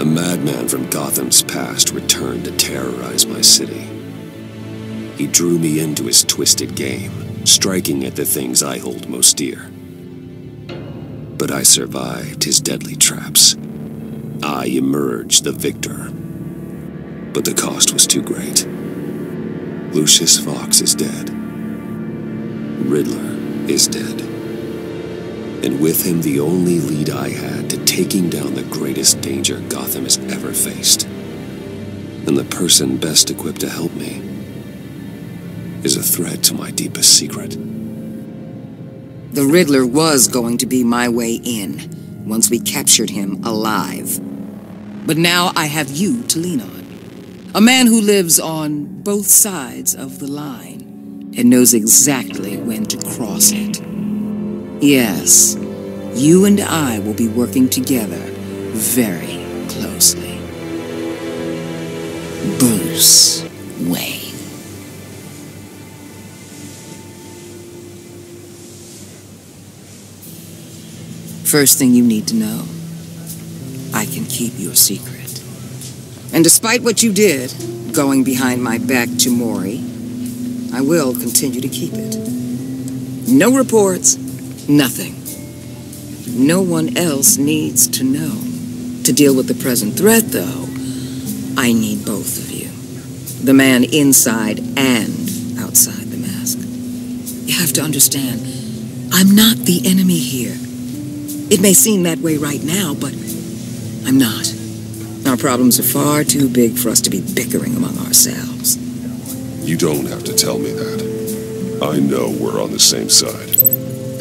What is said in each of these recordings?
A madman from Gotham's past returned to terrorize my city. He drew me into his twisted game, striking at the things I hold most dear. But I survived his deadly traps. I emerged the victor. But the cost was too great. Lucius Fox is dead. Riddler is dead. And with him the only lead I had to taking down the greatest danger Gotham has ever faced. And the person best equipped to help me is a threat to my deepest secret. The Riddler was going to be my way in, once we captured him alive. But now I have you to lean on. A man who lives on both sides of the line, and knows exactly when to cross it. Yes, you and I will be working together very closely. Bruce Wayne. First thing you need to know, I can keep your secret. And despite what you did, going behind my back to Mori, I will continue to keep it. No reports, nothing. No one else needs to know. To deal with the present threat, though, I need both of you. The man inside and outside the mask. You have to understand, I'm not the enemy here. It may seem that way right now, but I'm not. Our problems are far too big for us to be bickering among ourselves. You don't have to tell me that. I know we're on the same side.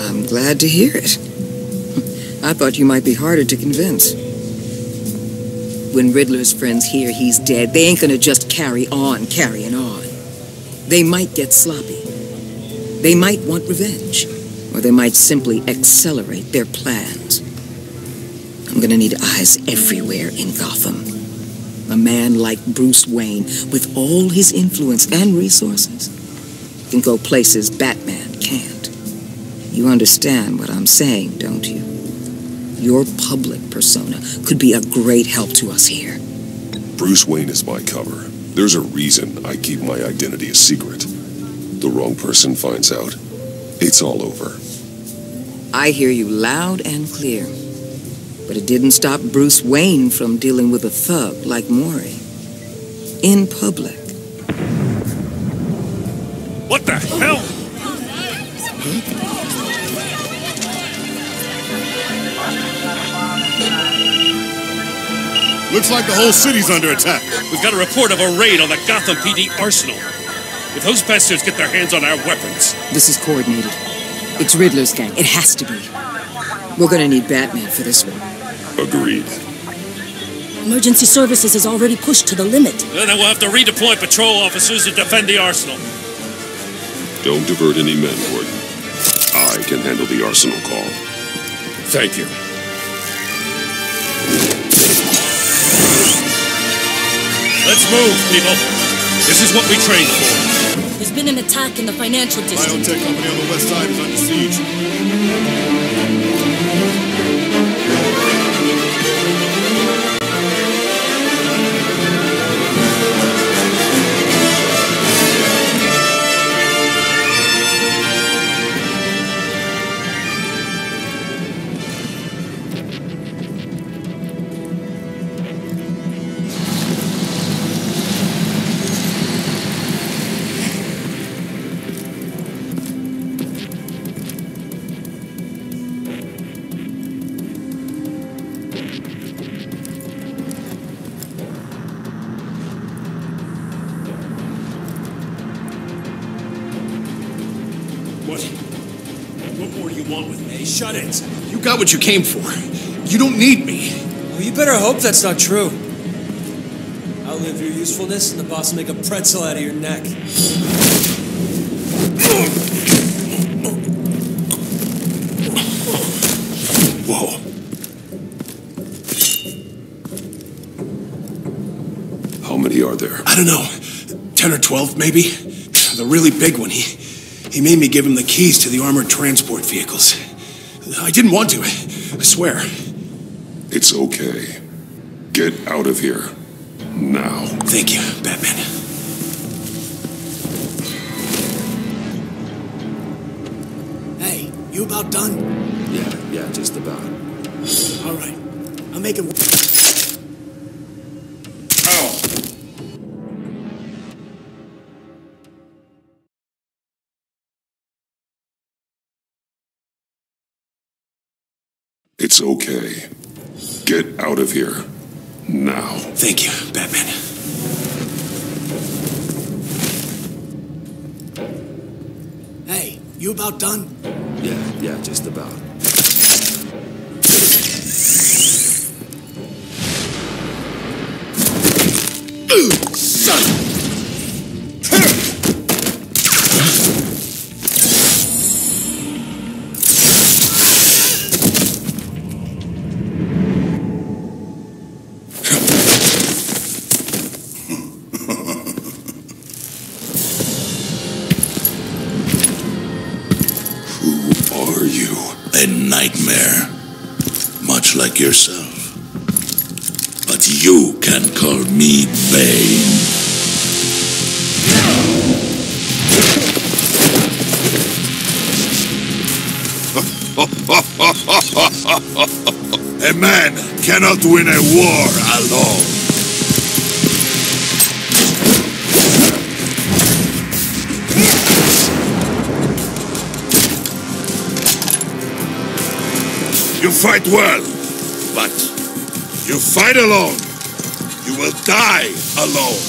I'm glad to hear it. I thought you might be harder to convince. When Riddler's friends hear he's dead, they ain't gonna just carry on carrying on. They might get sloppy. They might want revenge. Or they might simply accelerate their plans. I'm gonna need eyes everywhere in Gotham. A man like Bruce Wayne, with all his influence and resources, can go places Batman can't. You understand what I'm saying, don't you? Your public persona could be a great help to us here. Bruce Wayne is my cover. There's a reason I keep my identity a secret. The wrong person finds out, it's all over. I hear you loud and clear. But it didn't stop Bruce Wayne from dealing with a thug like Mori. In public. What the hell? Looks like the whole city's under attack. We've got a report of a raid on the Gotham PD arsenal. If those bastards get their hands on our weapons... This is coordinated. It's Riddler's gang. It has to be. We're gonna need Batman for this one. Agreed. Emergency services is already pushed to the limit. Then we'll have to redeploy patrol officers to defend the arsenal. Don't divert any men, Gordon. I can handle the arsenal call. Thank you. Let's move, people. This is what we trained for. There's been an attack in the financial district. Biotech company on the west side is under siege. What more do you want with me? Hey, shut it. You got what you came for. You don't need me. Well, you better hope that's not true. Outlive your usefulness and the boss will make a pretzel out of your neck. Whoa. How many are there? I don't know. 10 or 12, maybe. The really big one, he made me give him the keys to the armored transport vehicles. I didn't want to, I swear. It's okay. Get out of here. Now. Thank you, Batman. Hey, you about done? Yeah, just about. All right. I'll make it. Ow! It's okay. Get out of here. Now. Thank you, Batman. Hey, you about done? Yeah, just about. Son! A nightmare, much like yourself. But you can call me Bane. A man cannot win a war alone. You fight well, but you fight alone. You will die alone.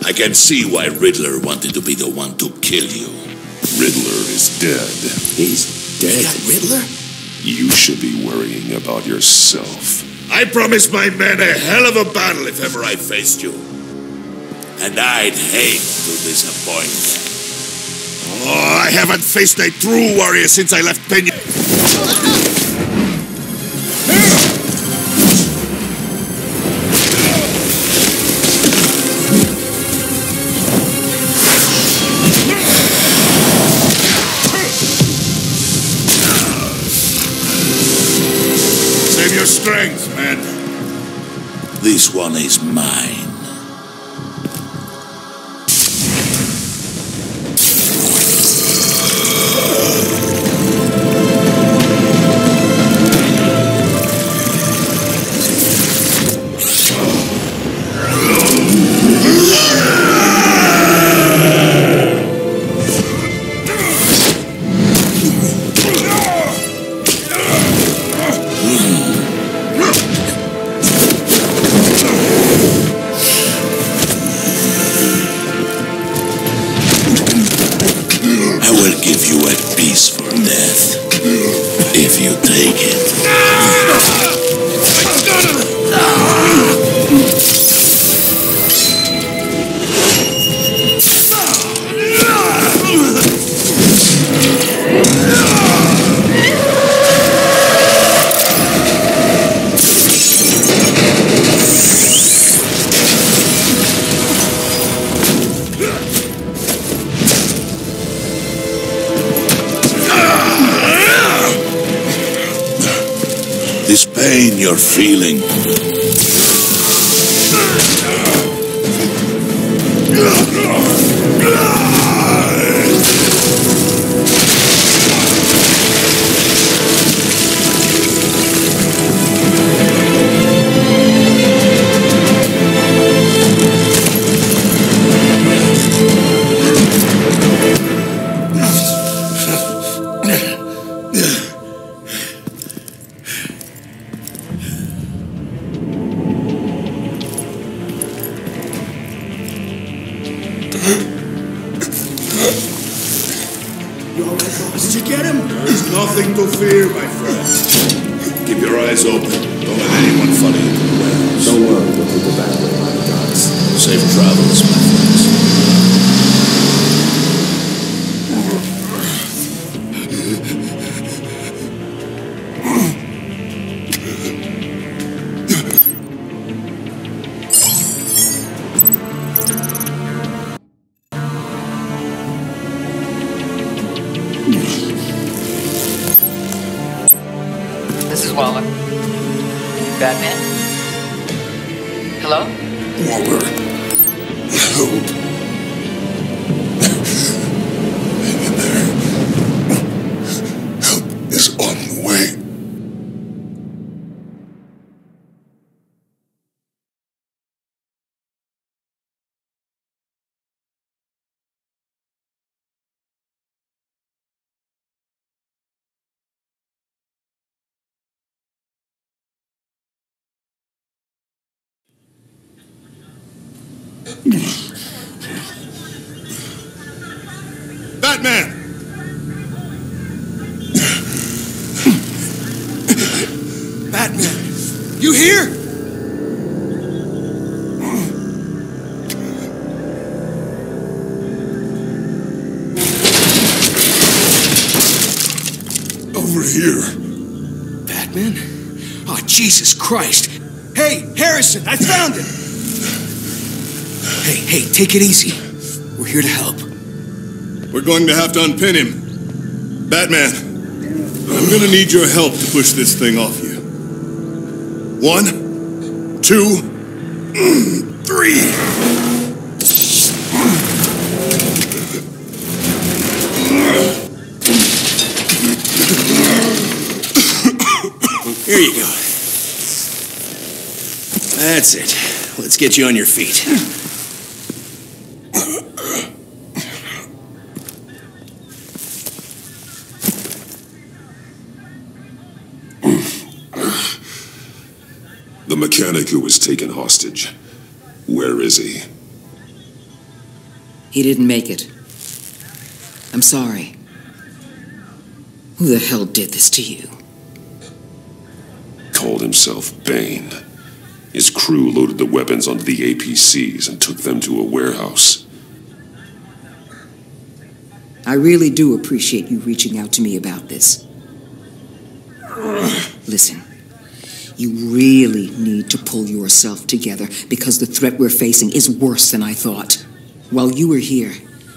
I can see why Riddler wanted to be the one to kill you. Riddler is dead. He's dead. Got Riddler? You should be worrying about yourself. I promised my men a hell of a battle if ever I faced you. And I'd hate to disappoint them. Oh, I haven't faced a true warrior since I left Peña. Save your strength, man. This one is mine. If you take it. This pain you're feeling. Did you get him? There's nothing to fear, my friend. Keep your eyes open. Don't let anyone follow you to the warehouse. Don't worry, we'll take it back with my guys. Safe travels, my friends. Waller. Batman? Hello? Waller. Help. Hang in there. Help is on the way. Batman! Batman! You here? Over here. Batman? Oh, Jesus Christ! Hey, Harrison, I found him! Hey, take it easy. We're here to help. We're going to have to unpin him. Batman, I'm gonna need your help to push this thing off you. 1, 2, 3. Here you go. That's it. Let's get you on your feet. The mechanic who was taken hostage. Where is he? He didn't make it. I'm sorry. Who the hell did this to you? Called himself Bane. His crew loaded the weapons onto the APCs and took them to a warehouse. I really do appreciate you reaching out to me about this. Listen, you really need to pull yourself together because the threat we're facing is worse than I thought. While you were here,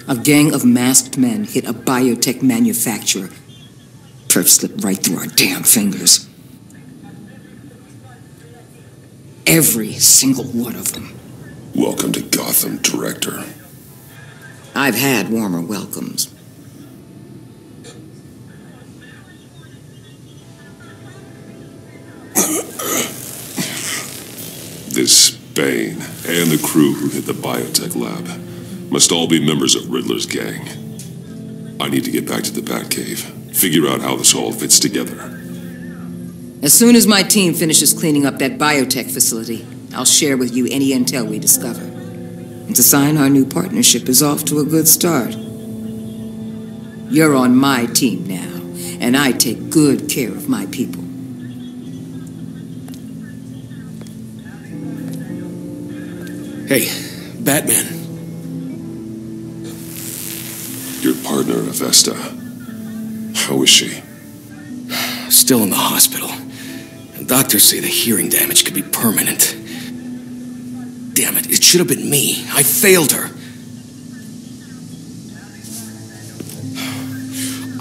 a gang of masked men hit a biotech manufacturer. Perf slipped right through our damn fingers. Every single one of them. Welcome to Gotham, Director. I've had warmer welcomes. This Bane and the crew who hit the biotech lab must all be members of Riddler's gang. I need to get back to the Batcave, figure out how this all fits together. As soon as my team finishes cleaning up that biotech facility, I'll share with you any intel we discover. And to sign our new partnership is off to a good start. You're on my team now, and I take good care of my people. Hey, Batman. Your partner, Avesta. How is she? Still in the hospital. Doctors say the hearing damage could be permanent. Damn it, it should have been me. I failed her.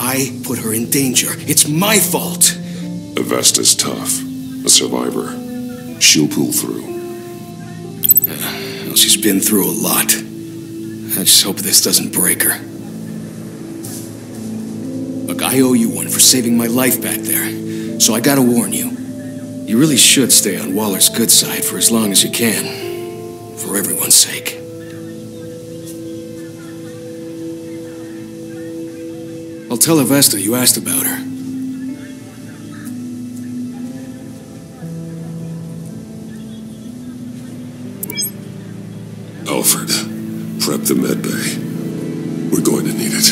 I put her in danger. It's my fault. Avesta's tough. A survivor. She'll pull through. Well, she's been through a lot. I just hope this doesn't break her. Look, I owe you one for saving my life back there. So I gotta warn you. You really should stay on Waller's good side for as long as you can. For everyone's sake. I'll tell Avesta you asked about her. Alfred, prep the med bay. We're going to need it.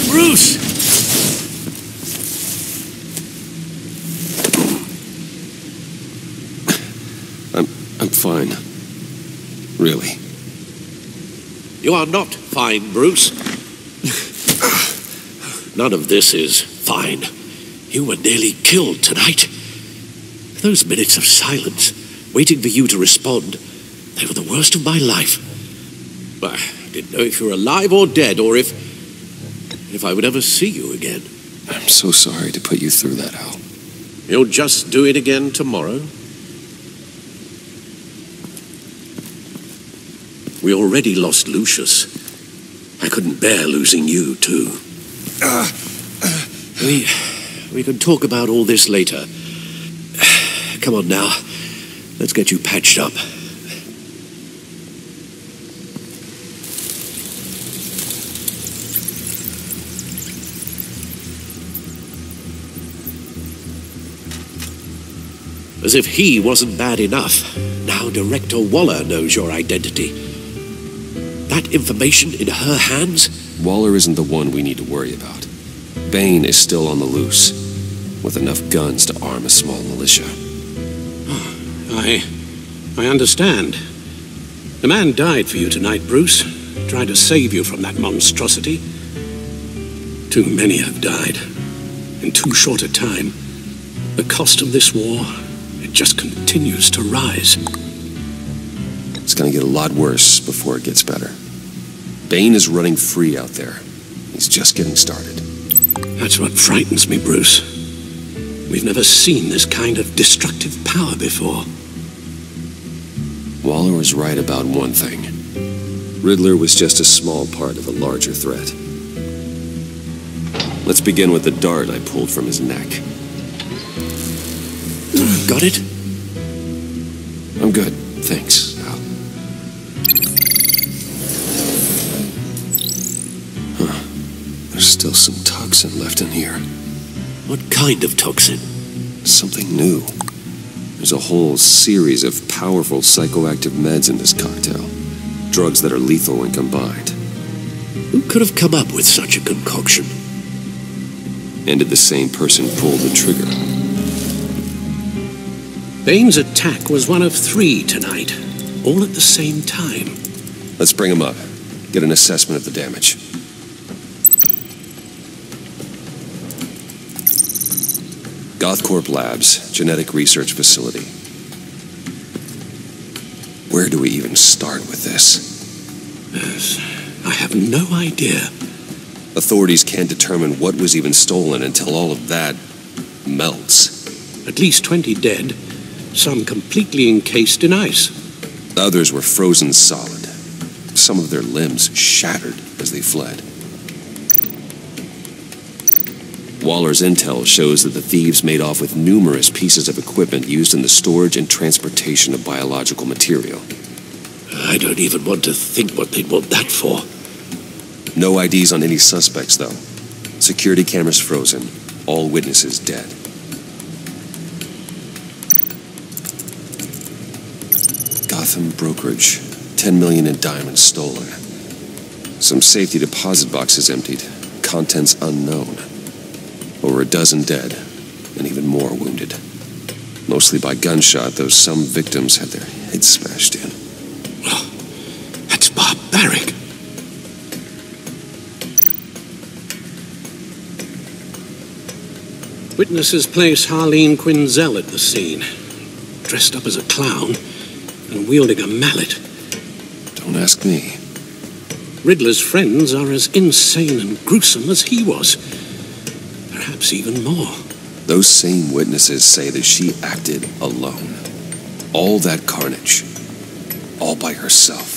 Bruce! Fine. Really. You are not fine, Bruce. None of this is fine. You were nearly killed tonight. Those minutes of silence, waiting for you to respond, they were the worst of my life. I didn't know if you were alive or dead, or if I would ever see you again. I'm so sorry to put you through that, Al. You'll just do it again tomorrow? We already lost Lucius. I couldn't bear losing you, too. We can talk about all this later. Come on now. Let's get you patched up. As if he wasn't bad enough, now Director Waller knows your identity. That information in her hands? Waller isn't the one we need to worry about. Bane is still on the loose, with enough guns to arm a small militia. I understand. The man died for you tonight, Bruce. Tried to save you from that monstrosity. Too many have died. In too short a time. The cost of this war, it just continues to rise. It's gonna get a lot worse before it gets better. Bane is running free out there. He's just getting started. That's what frightens me, Bruce. We've never seen this kind of destructive power before. Waller was right about one thing. Riddler was just a small part of a larger threat. Let's begin with the dart I pulled from his neck. Got it? I'm good, thanks, Al. There's still some toxin left in here. What kind of toxin? Something new. There's a whole series of powerful psychoactive meds in this cocktail. Drugs that are lethal when combined. Who could have come up with such a concoction? And did the same person pull the trigger? Bane's attack was one of 3 tonight, all at the same time. Let's bring him up. Get an assessment of the damage. Gothcorp Labs, genetic research facility. Where do we even start with this? Yes, I have no idea. Authorities can't determine what was even stolen until all of that melts. At least 20 dead, some completely encased in ice. Others were frozen solid. Some of their limbs shattered as they fled. Waller's intel shows that the thieves made off with numerous pieces of equipment used in the storage and transportation of biological material. I don't even want to think what they'd want that for. No IDs on any suspects, though. Security cameras frozen. All witnesses dead. Gotham brokerage. 10 million in diamonds stolen. Some safety deposit boxes emptied. Contents unknown. Over a dozen dead, and even more wounded. Mostly by gunshot, though some victims had their heads smashed in. Oh, that's barbaric. Witnesses place Harleen Quinzel at the scene, dressed up as a clown and wielding a mallet. Don't ask me. Riddler's friends are as insane and gruesome as he was. Perhaps even more. Those same witnesses say that she acted alone. All that carnage. All by herself.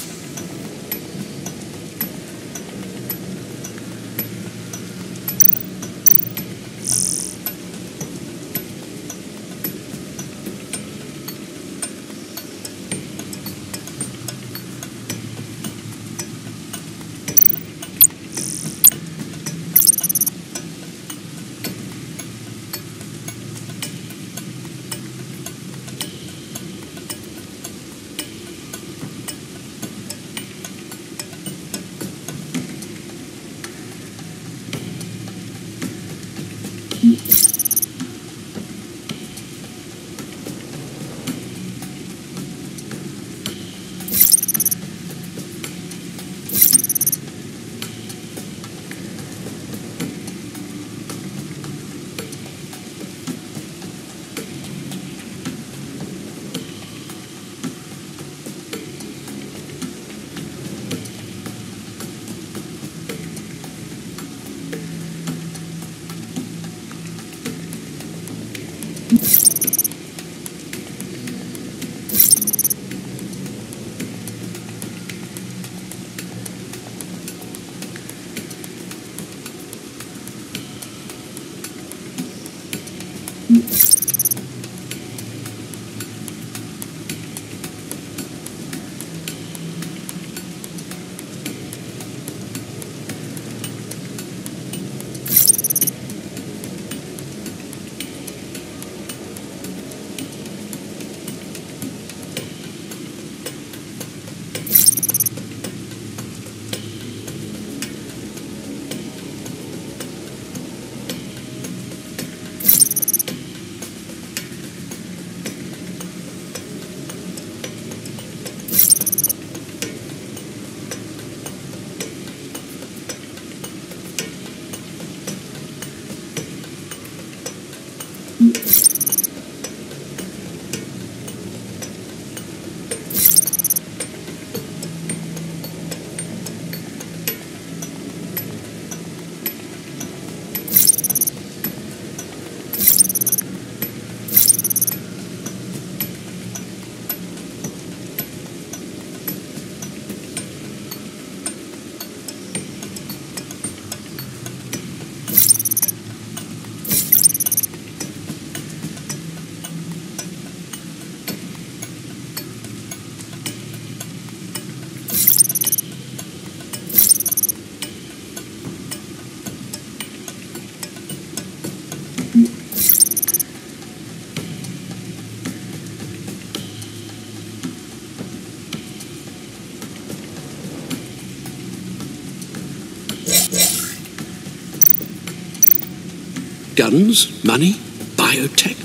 Guns, money, biotech.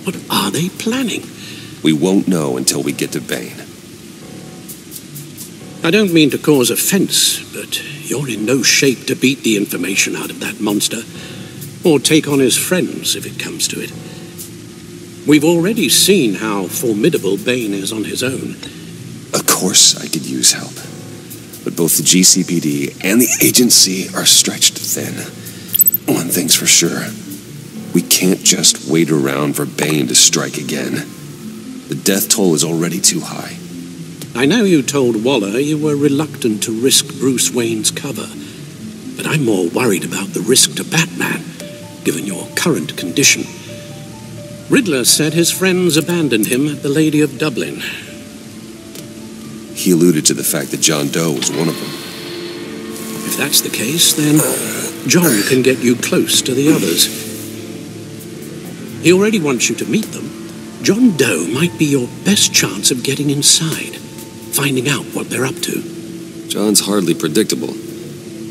What are they planning? We won't know until we get to Bane. I don't mean to cause offense, but you're in no shape to beat the information out of that monster, or take on his friends if it comes to it. We've already seen how formidable Bane is on his own. Of course I could use help, but both the GCPD and the agency are stretched thin. One thing's for sure. We can't just wait around for Bane to strike again. The death toll is already too high. I know you told Waller you were reluctant to risk Bruce Wayne's cover, but I'm more worried about the risk to Batman, given your current condition. Riddler said his friends abandoned him at the Lady of Dublin. He alluded to the fact that John Doe was one of them. If that's the case, then John can get you close to the others. He already wants you to meet them. John Doe might be your best chance of getting inside, finding out what they're up to. John's hardly predictable,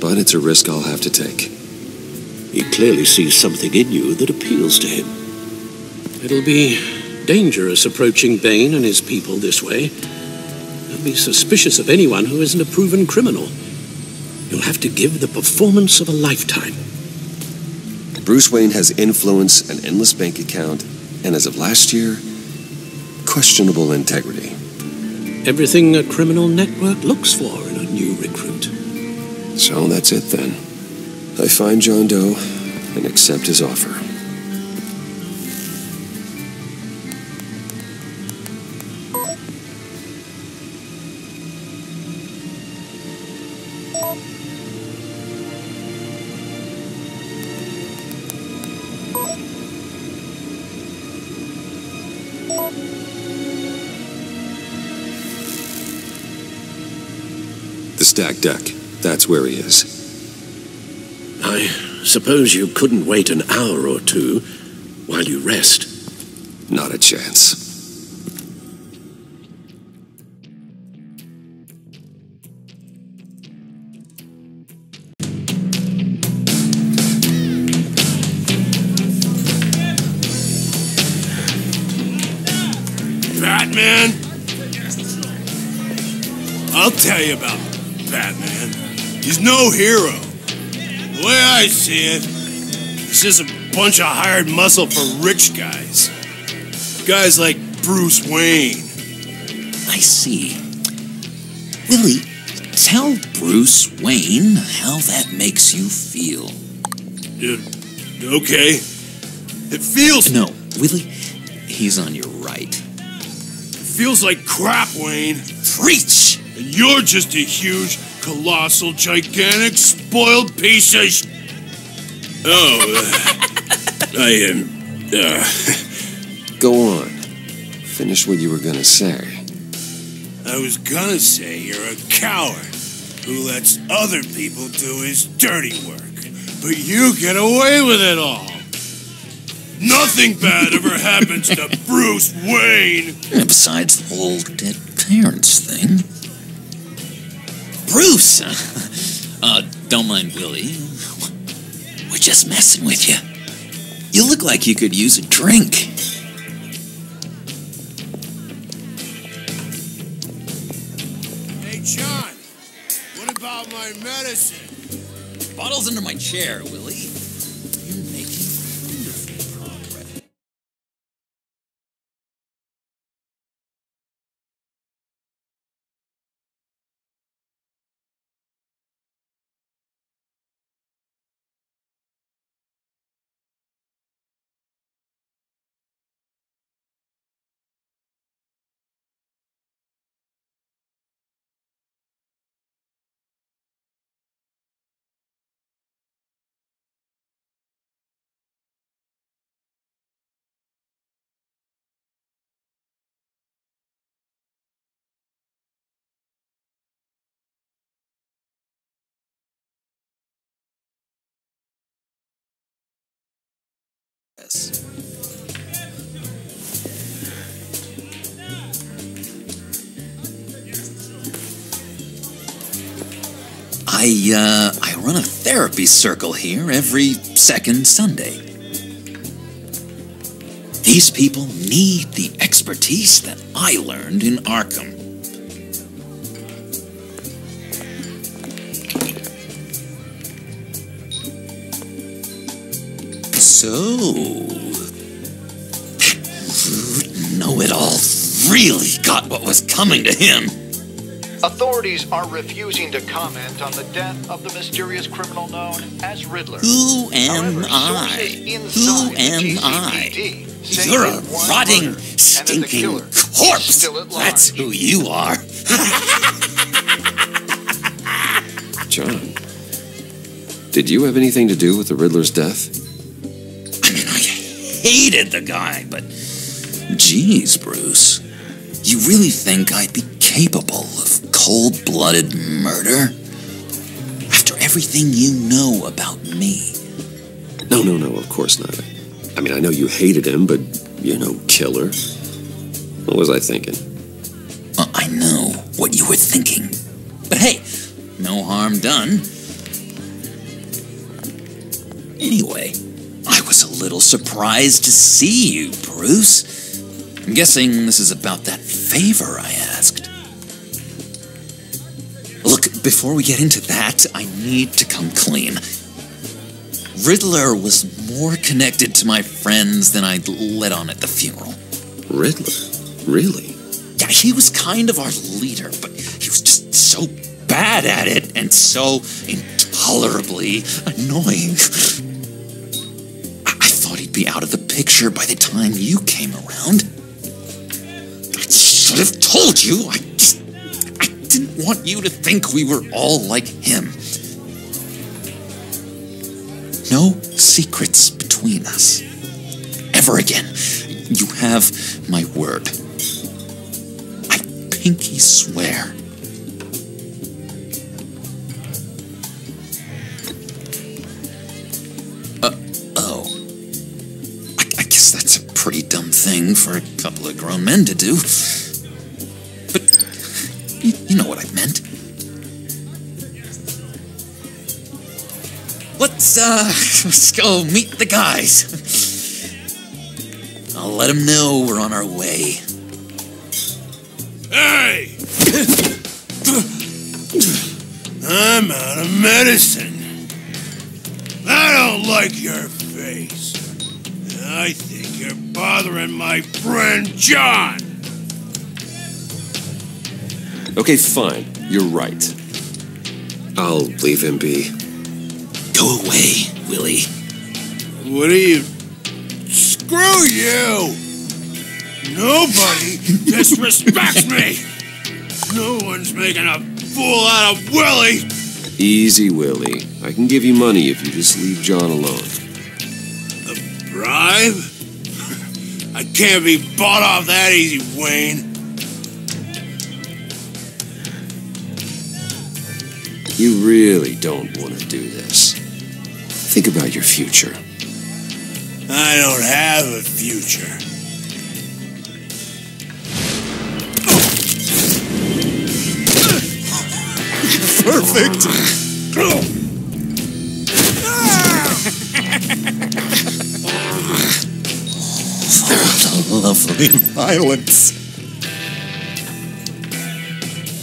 but it's a risk I'll have to take. He clearly sees something in you that appeals to him. It'll be dangerous approaching Bane and his people this way. They'll be suspicious of anyone who isn't a proven criminal. You'll have to give the performance of a lifetime. Bruce Wayne has influence, an endless bank account, and as of last year, questionable integrity. Everything a criminal network looks for in a new recruit. So that's it then. I find John Doe and accept his offer. The stacked deck. That's where he is. I suppose you couldn't wait an hour or two while you rest. Not a chance. Batman? I'll tell you about Batman. He's no hero. The way I see it, he's just a bunch of hired muscle for rich guys. Guys like Bruce Wayne. I see. Willie, tell Bruce Wayne how that makes you feel. Okay. It feels... No. Willie, he's on your right. Feels like crap, Wayne. Preach! And you're just a huge, colossal, gigantic, spoiled piece of Go on. Finish what you were gonna say. I was gonna say you're a coward who lets other people do his dirty work. But you get away with it all. Nothing bad ever happens to Bruce Wayne. Besides the whole dead parents thing. Bruce! Don't mind Willie. We're just messing with you. You look like you could use a drink. Hey, John. What about my medicine? Bottle's under my chair, Willie. You're making wonderful progress. I run a therapy circle here every second Sunday. These people need the expertise that I learned in Arkham. So, know-it-all really got what was coming to him. Authorities are refusing to comment on the death of the mysterious criminal known as Riddler. Who am I? Who am I? You're a rotting, stinking corpse. That's who you are. John, did you have anything to do with the Riddler's death? I mean, I hated the guy, but geez, Bruce, you really think I'd be capable of cold-blooded murder? After everything you know about me? No, of course not. I mean, I know you hated him, but you're no killer. What was I thinking? I know what you were thinking. But hey, no harm done. Anyway, I was a little surprised to see you, Bruce. I'm guessing this is about that favor I asked. Look, before we get into that, I need to come clean. Riddler was more connected to my friends than I'd let on at the funeral. Riddler? Really? Yeah, he was kind of our leader, but he was just so bad at it and so intolerably annoying. I thought he'd be out of the picture by the time you came around. I should have told you. I didn't want you to think we were all like him. No secrets between us. Ever again. You have my word. I pinky swear. I guess that's a pretty dumb thing for a couple of grown men to do. But you know what I meant. Let's go meet the guys. I'll let them know we're on our way. Hey! I'm out of medicine. I don't like your face. I think you're bothering my friend John. Okay, fine. You're right. I'll leave him be. Go away, Willie. What are you, Screw you! Nobody disrespects me! No one's making a fool out of Willie! Easy, Willie. I can give you money if you just leave John alone. A bribe? I can't be bought off that easy, Wayne. You really don't want to do this. Think about your future. I don't have a future. Perfect! Lovely violence.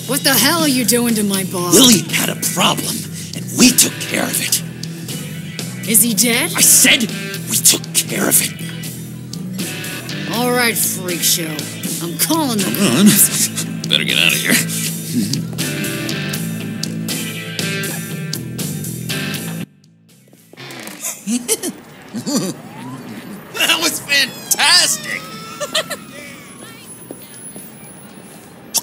What the hell are you doing to my boss? Willie had a problem, and we took care of it. Is he dead? I said we took care of it. All right, freak show. I'm calling the Come on. Better get out of here. That was fantastic!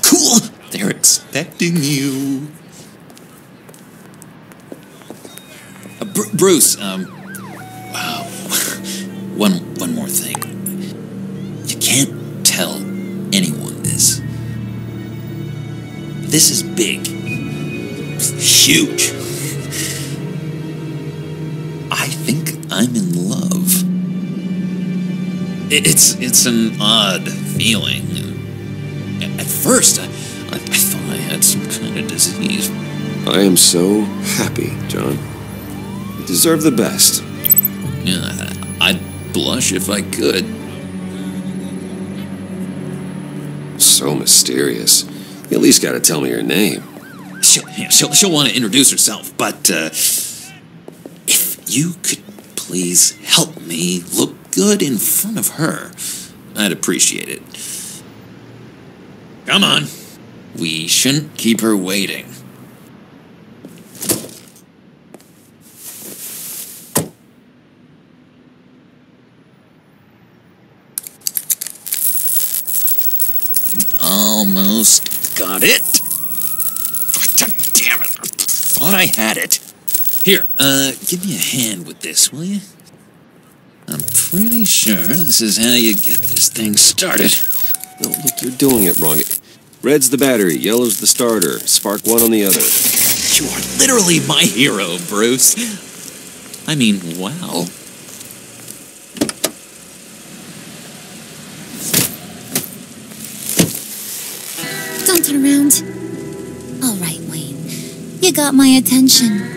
Cool! They're expecting you. Bruce, wow. One more thing. You can't tell anyone this. This is big. Huge. I think I'm in love. It's an odd feeling. At first, I thought I had some kind of disease. I am so happy, John. You deserve the best. Yeah, I'd blush if I could. So mysterious. You at least gotta tell me your name. She'll want to introduce herself, but if you could please help me look good in front of her, I'd appreciate it. Come on. We shouldn't keep her waiting. Almost got it. Damn it. I thought I had it. Here, give me a hand with this, will you? I'm pretty sure this is how you get this thing started. No, look, you're doing it wrong. Red's the battery, yellow's the starter, spark one on the other. You are literally my hero, Bruce. I mean, wow. Don't turn around. All right, Wayne. You got my attention.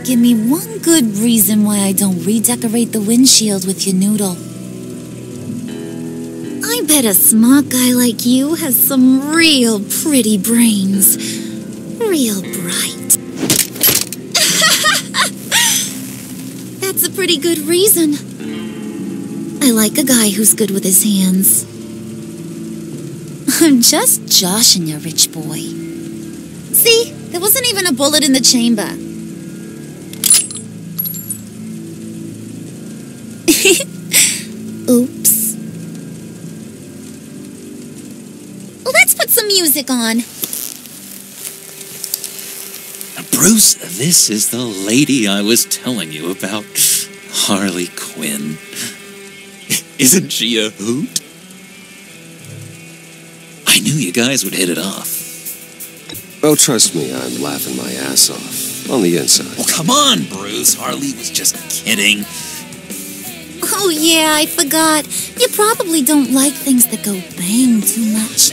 Give me one good reason why I don't redecorate the windshield with your noodle. I bet a smart guy like you has some real pretty brains. Real bright. That's a pretty good reason. I like a guy who's good with his hands. I'm just joshing you, rich boy. See, there wasn't even a bullet in the chamber. Oops. Well, let's put some music on. Bruce, this is the lady I was telling you about. Harley Quinn. Isn't she a hoot? I knew you guys would hit it off. Oh, trust me, I'm laughing my ass off. On the inside. Oh, come on, Bruce. Harley was just kidding. Oh, yeah, I forgot. You probably don't like things that go bang too much.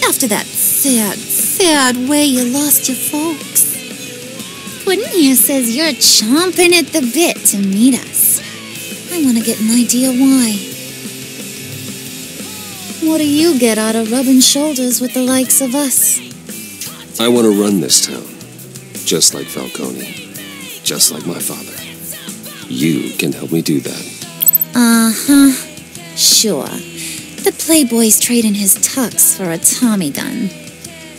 After that sad way you lost your folks. Puddin' here says you're chomping at the bit to meet us. I want to get an idea why. What do you get out of rubbing shoulders with the likes of us? I want to run this town. Just like Falcone. Just like my father. You can help me do that. Uh-huh. Sure. The Playboy's trading his tux for a Tommy gun.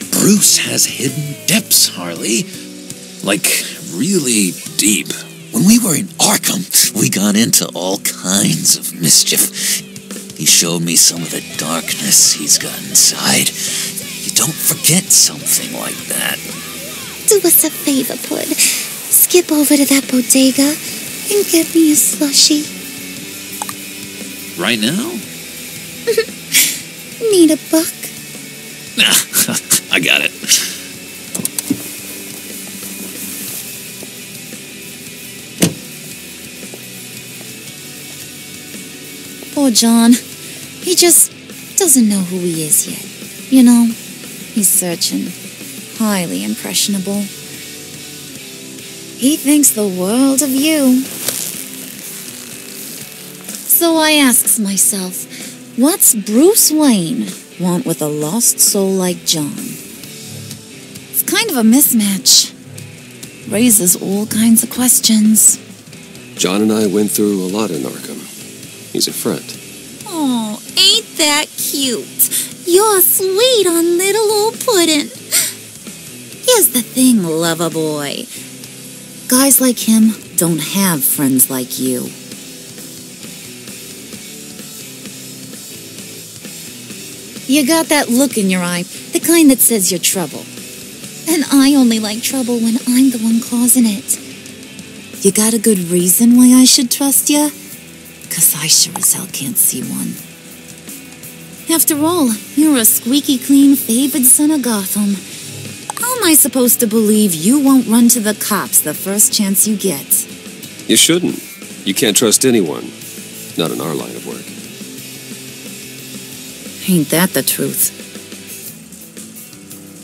Bruce has hidden depths, Harley. Like, really deep. When we were in Arkham, we got into all kinds of mischief. He showed me some of the darkness he's got inside. You don't forget something like that. Do us a favor, Pud. Skip over to that bodega and get me a slushie. Right now? Need a buck? I got it. Poor John. He just doesn't know who he is yet. You know, he's searching. Highly impressionable. He thinks the world of you. So I asks myself, what's Bruce Wayne want with a lost soul like John? It's kind of a mismatch. Raises all kinds of questions. John and I went through a lot in Arkham. He's a friend. Oh, ain't that cute? You're sweet on little old Puddin'. Here's the thing, lover boy. Guys like him don't have friends like you. You got that look in your eye, the kind that says you're trouble. And I only like trouble when I'm the one causing it. You got a good reason why I should trust you? 'Cause I sure as hell can't see one. After all, you're a squeaky clean favored son of Gotham. How am I supposed to believe you won't run to the cops the first chance you get? You shouldn't. You can't trust anyone. Not in our line of work. Ain't that the truth?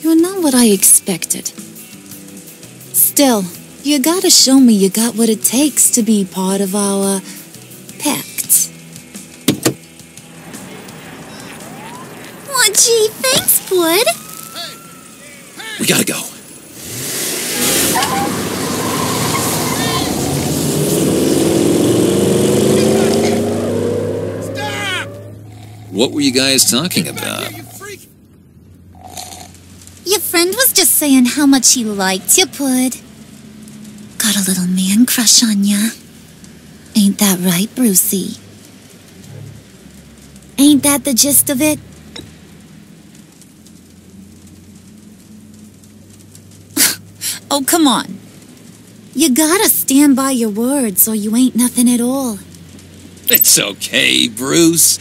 You're not what I expected. Still, you gotta show me you got what it takes to be part of our pact. Oh, gee, thanks, Bud. We gotta go. What were you guys talking about? Your friend was just saying how much he liked you, Pud. Got a little man crush on ya. Ain't that right, Brucey? Ain't that the gist of it? Oh, come on. You gotta stand by your words or you ain't nothing at all. It's okay, Bruce.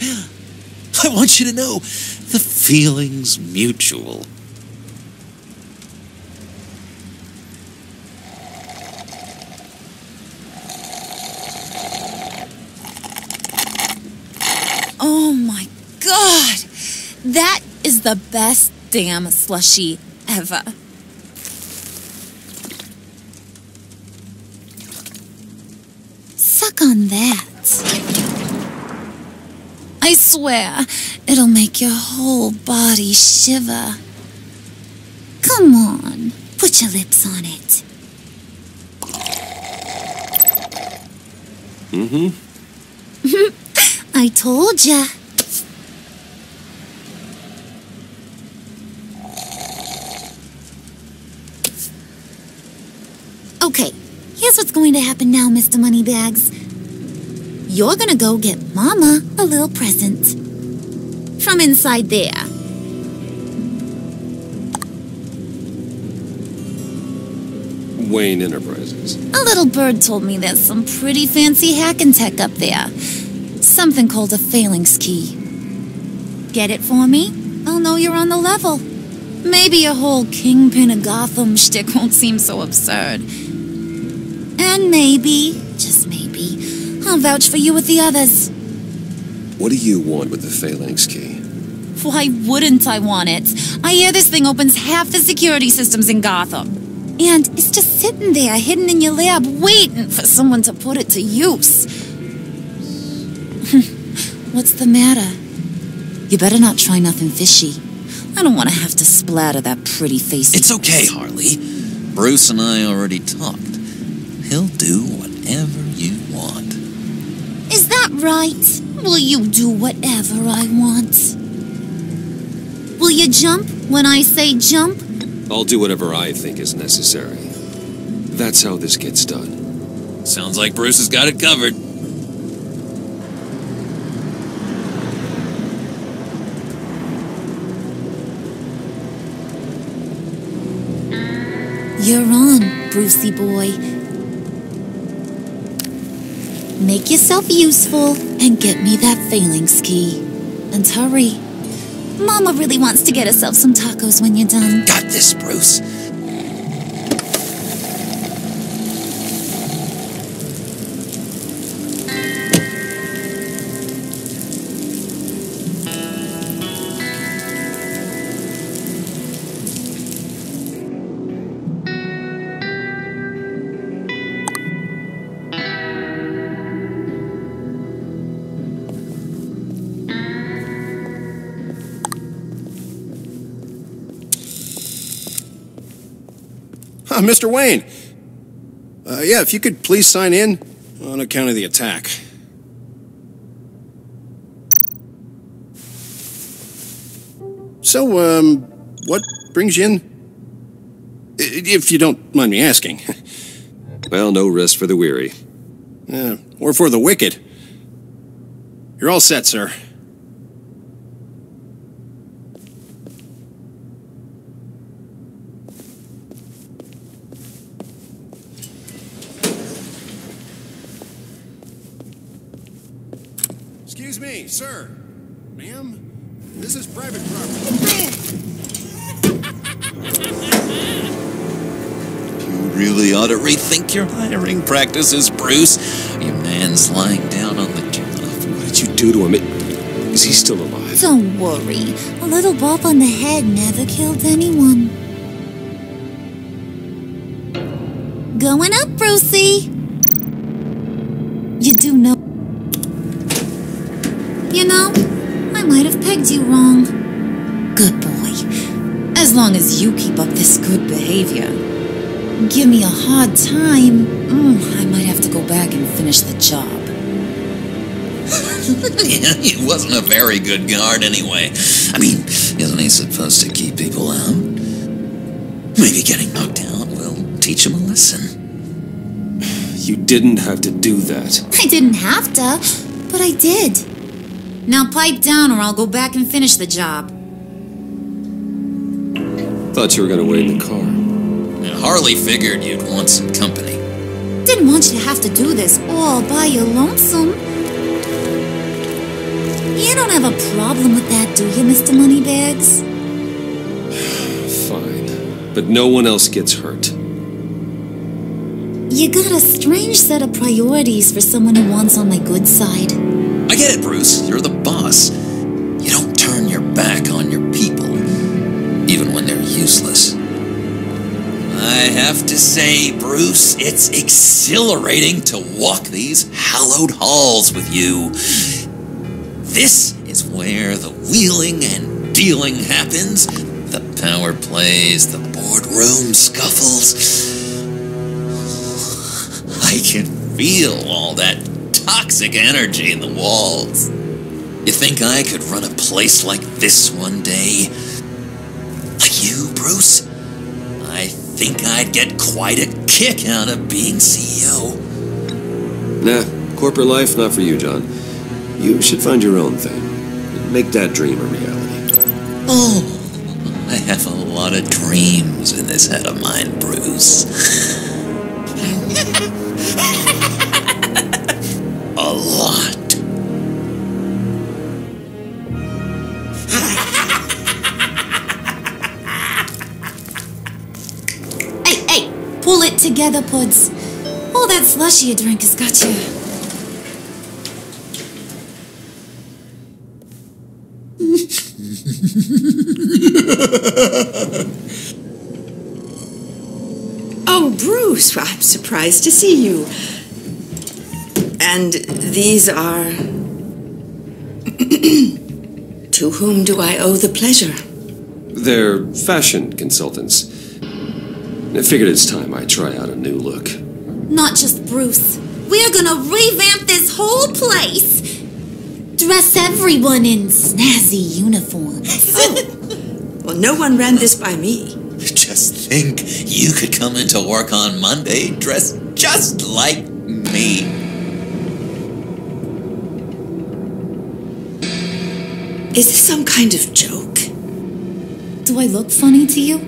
I want you to know the feeling's mutual. Oh my God! That is the best damn slushie ever. Suck on that. I swear, it'll make your whole body shiver. Come on, put your lips on it. Mm-hmm. I told ya. Okay, here's what's going to happen now, Mr. Moneybags. You're gonna go get Mama a little present. From inside there. Wayne Enterprises. A little bird told me there's some pretty fancy hacking tech up there. Something called a phalanx key. Get it for me? I'll know you're on the level. Maybe your whole Kingpin of Gotham shtick won't seem so absurd. And maybe, just maybe, I'll vouch for you with the others. What do you want with the phalanx key? Why wouldn't I want it? I hear this thing opens half the security systems in Gotham. And it's just sitting there, hidden in your lab, waiting for someone to put it to use. What's the matter? You better not try nothing fishy. I don't want to have to splatter that pretty face. It's okay, Harley. Bruce and I already talked. He'll do whatever you want. Is that right? Will you do whatever I want? Will you jump when I say jump? I'll do whatever I think is necessary. That's how this gets done. Sounds like Bruce has got it covered. You're on, Brucey boy. Make yourself useful and get me that phalanx key. And hurry. Mama really wants to get herself some tacos when you're done. Got this, Bruce. Mr. Wayne. Yeah, if you could please sign in on account of the attack. So, what brings you in? If you don't mind me asking. Well, no rest for the weary. Or for the wicked. You're all set, sir. Excuse me, sir. Ma'am, this is private property. You really ought to rethink your hiring practices, Bruce. Your man's lying down on the job. What did you do to him? Is he still alive? Don't worry. A little bump on the head never killed anyone. Going up, Brucey. You do know... You know, I might have pegged you wrong. Good boy. As long as you keep up this good behavior. Give me a hard time, I might have to go back and finish the job. Yeah, he wasn't a very good guard anyway. I mean, isn't he supposed to keep people out? Maybe getting knocked out will teach him a lesson. You didn't have to do that. I didn't have to, but I did. Now pipe down or I'll go back and finish the job. Thought you were going to wait in the car. Harley figured you'd want some company. Didn't want you to have to do this all by your lonesome. You don't have a problem with that, do you, Mr. Moneybags? Fine. But no one else gets hurt. You got a strange set of priorities for someone who wants on my good side. I get it, Bruce. You're the boss. You don't turn your back on your people, even when they're useless. I have to say, Bruce, it's exhilarating to walk these hallowed halls with you. This is where the wheeling and dealing happens, the power plays, the boardroom scuffles. I can feel all that toxic energy in the walls. You think I could run a place like this one day? Like you, Bruce? I think I'd get quite a kick out of being CEO. Nah, corporate life, not for you, John. You should find your own thing. Make that dream a reality. Oh, I have a lot of dreams in this head of mine, Bruce. A lot. Hey, pull it together, Puds. All that slushy you drink has got you. Oh, Bruce, I'm surprised to see you. And these are... To whom do I owe the pleasure? They're fashion consultants. I figured it's time I try out a new look. Not just Bruce. We're gonna revamp this whole place. Dress everyone in snazzy uniforms. Oh, well, no one ran this by me. Just think, you could come into work on Monday dressed just like me. me. Is this some kind of joke? Do I look funny to you?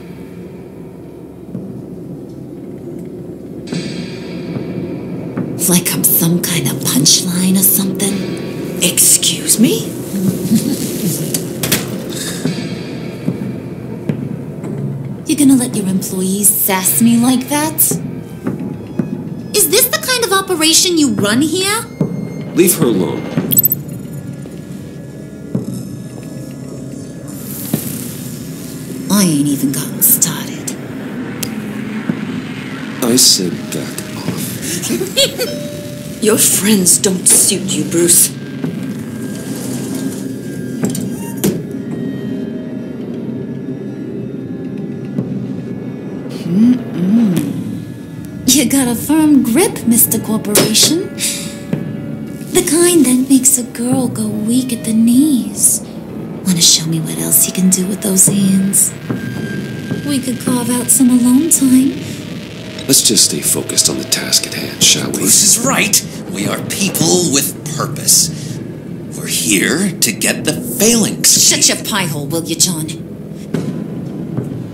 Like I'm some kind of punchline or something? Excuse me? You're gonna let your employees sass me like that? Is this the kind of operation you run here? Leave her alone. I ain't even gotten started. I said back off. Your friends don't suit you, Bruce. You got a firm grip, Mr. Corporation. The kind that makes a girl go weak at the knees. Wanna show me what else you can do with those hands? We could carve out some alone time. Let's just stay focused on the task at hand, shall we? Bruce is right. We are people with purpose. We're here to get the phalanx. Shut your pie hole, will you, John?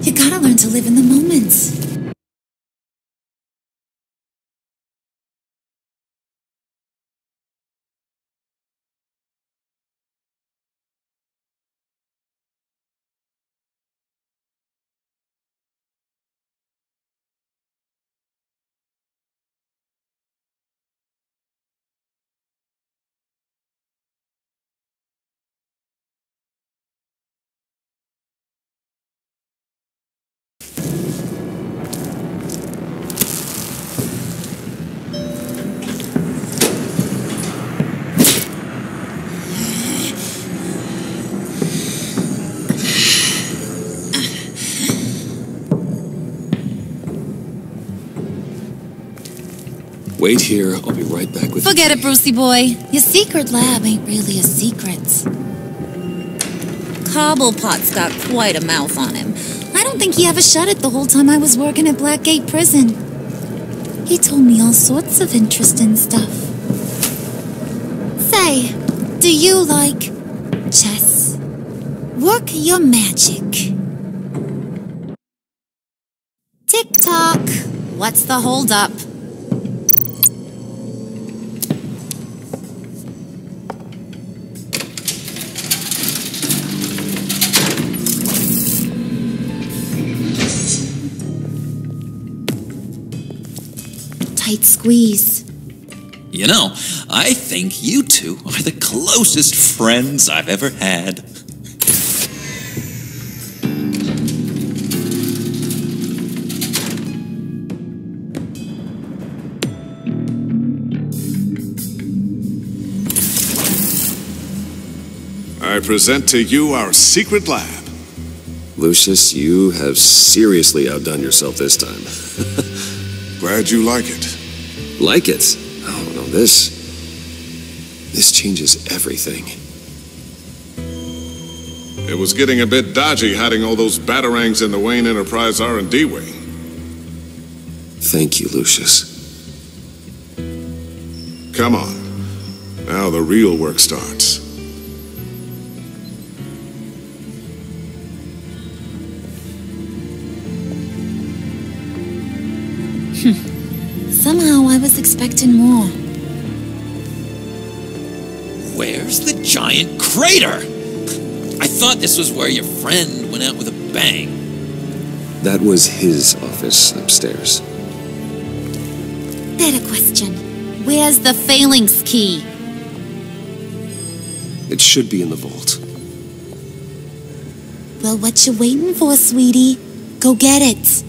You gotta learn to live in the moment. Wait here, I'll be right back with Forget it, Brucey boy. Your secret lab ain't really a secret. Cobblepot's got quite a mouth on him. I don't think he ever shut it the whole time I was working at Blackgate Prison. He told me all sorts of interesting stuff. Say, do you like chess? Work your magic. Tick-tock. What's the holdup? Tight squeeze. You know, I think you two are the closest friends I've ever had. I present to you our secret lab. Lucius, you have seriously outdone yourself this time. Glad you like it. Like it? Oh, no, this changes everything. It was getting a bit dodgy hiding all those batarangs in the Wayne Enterprise R&D wing. Thank you, Lucius. Come on. Now the real work starts. Somehow I was expecting more. Where's the giant crater? I thought this was where your friend went out with a bang. That was his office upstairs. Better question. Where's the phalanx key? It should be in the vault. Well, what you waiting for, sweetie? Go get it.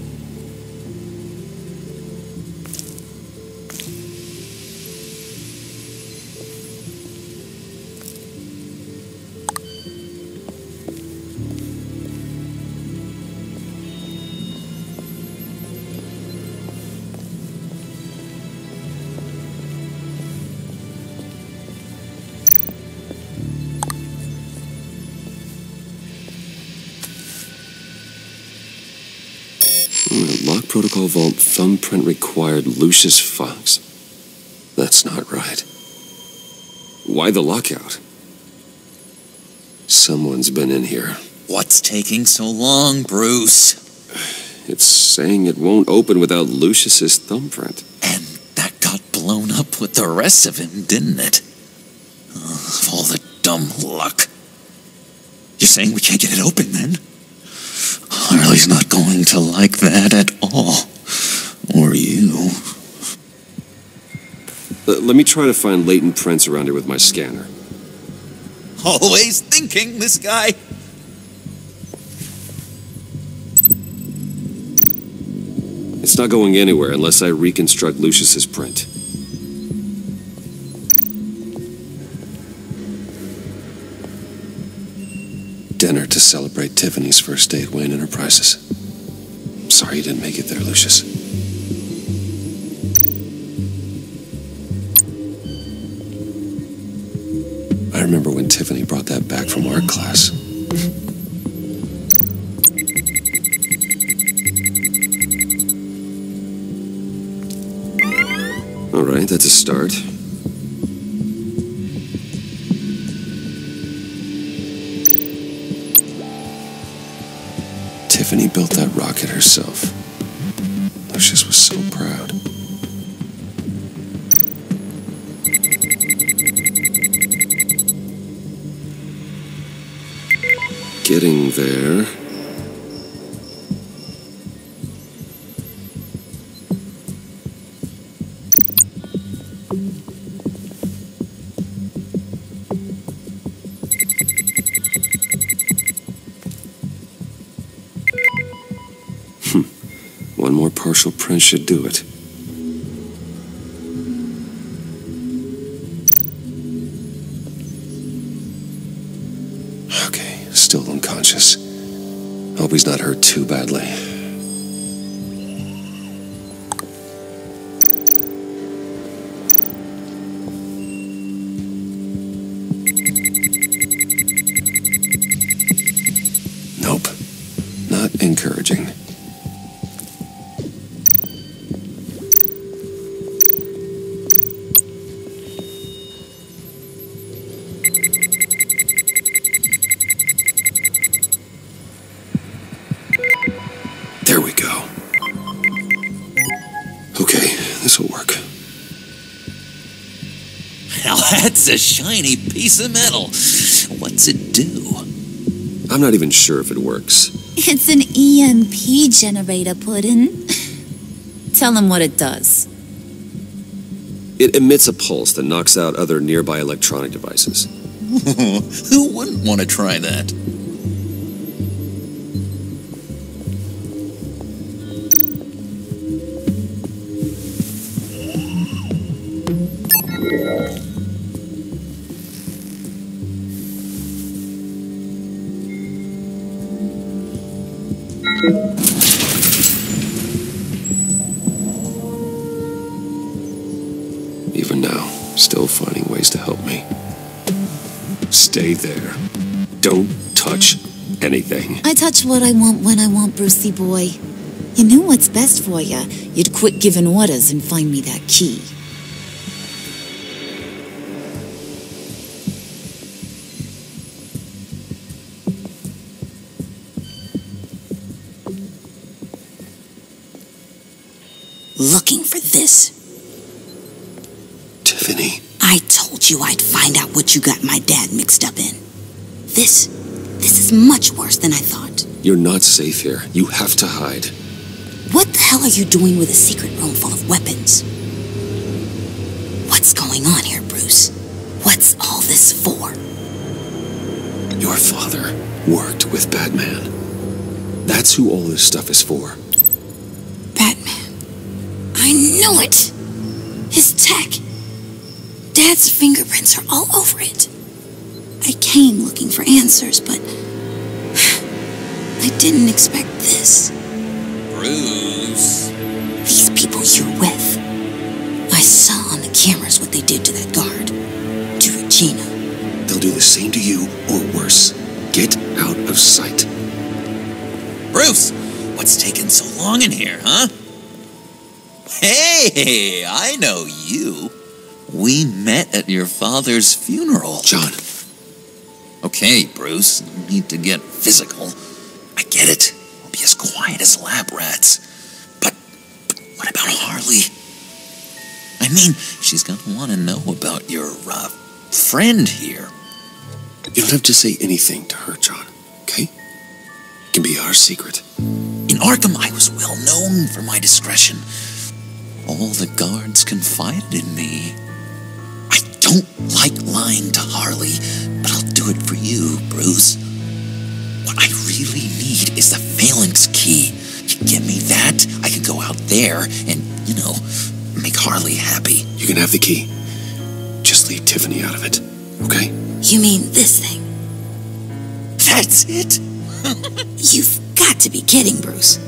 Lock protocol vault thumbprint required Lucius Fox. That's not right. Why the lockout? Someone's been in here. What's taking so long, Bruce? It's saying it won't open without Lucius's thumbprint. And that got blown up with the rest of him, didn't it? Of all the dumb luck. You're saying we can't get it open, then? Harley's not going to like that at all. Or you. Let me try to find latent prints around here with my scanner. Always thinking, this guy. It's not going anywhere unless I reconstruct Lucius's print. Dinner to celebrate Tiffany's first day at Wayne Enterprises. Sorry you didn't make it there, Lucius. I remember when Tiffany brought that back from art class. All right, that's a start. Tiffany built that rocket herself. Lucius was so proud. Getting there. One more partial print should do it. Okay, still unconscious. Hope he's not hurt too badly. Nope. Not encouraging. There we go. Okay, this'll work. Now that's a shiny piece of metal. What's it do? I'm not even sure if it works. It's an EMP generator, Puddin'. Tell him what it does. It emits a pulse that knocks out other nearby electronic devices. Who wouldn't want to try that? Even now, still finding ways to help me. Stay there. Don't touch anything. I touch what I want when I want, Brucey boy. You knew what's best for you. You'd quit giving orders and find me that key. Looking for this. Tiffany. I told you I'd find out what you got my dad mixed up in. This is much worse than I thought. You're not safe here. You have to hide. What the hell are you doing with a secret room full of weapons? What's going on here, Bruce? What's all this for? Your father worked with Batman. That's who all this stuff is for. Batman. I knew it! His tech. Dad's fingerprints are all over it. I came looking for answers, but I didn't expect this. Bruce. These people you're with. I saw on the cameras what they did to that guard. To Regina. They'll do the same to you, or worse. Get out of sight. Bruce, what's taking so long in here, huh? Hey, I know you. We met at your father's funeral. John. Okay, Bruce, no need to get physical. I get it. We'll be as quiet as lab rats. But what about Harley? I mean, she's gonna want to know about your, friend here. You don't have to say anything to her, John, okay? It can be our secret. In Arkham, I was well known for my discretion. All the guards confided in me. I don't like lying to Harley, but I'll do it for you, Bruce. What I really need is the phalanx key. You give me that, I can go out there and, make Harley happy. You can have the key. Just leave Tiffany out of it, okay? You mean this thing? That's it? You've got to be kidding, Bruce.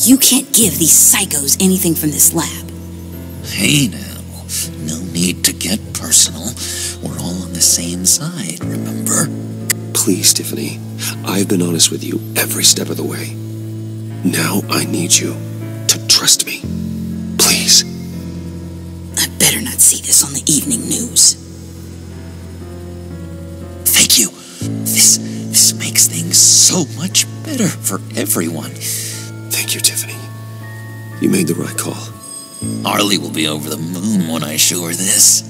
You can't give these psychos anything from this lab. Hey now, no need to get personal. We're all on the same side, remember? Please, Tiffany. I've been honest with you every step of the way. Now I need you to trust me. Please. I better not see this on the evening news. Thank you. This makes things so much better for everyone. Thank you, Tiffany. You made the right call. Harley will be over the moon when I show her this.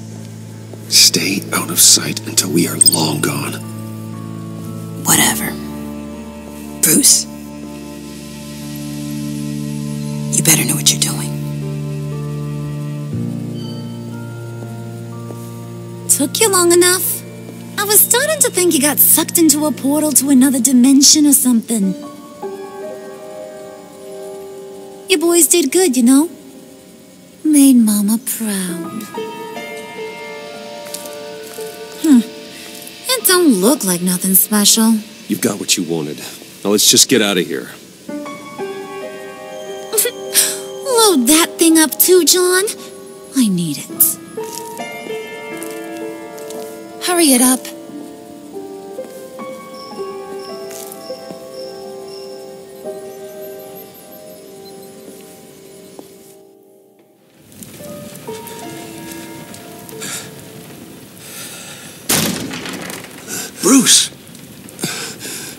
Stay out of sight until we are long gone. Whatever. Bruce. You better know what you're doing. Took you long enough? I was starting to think you got sucked into a portal to another dimension or something. You boys did good, Made Mama proud. It don't look like nothing special. You've got what you wanted. Now let's just get out of here. Load that thing up too, John. I need it. Hurry it up. Bruce!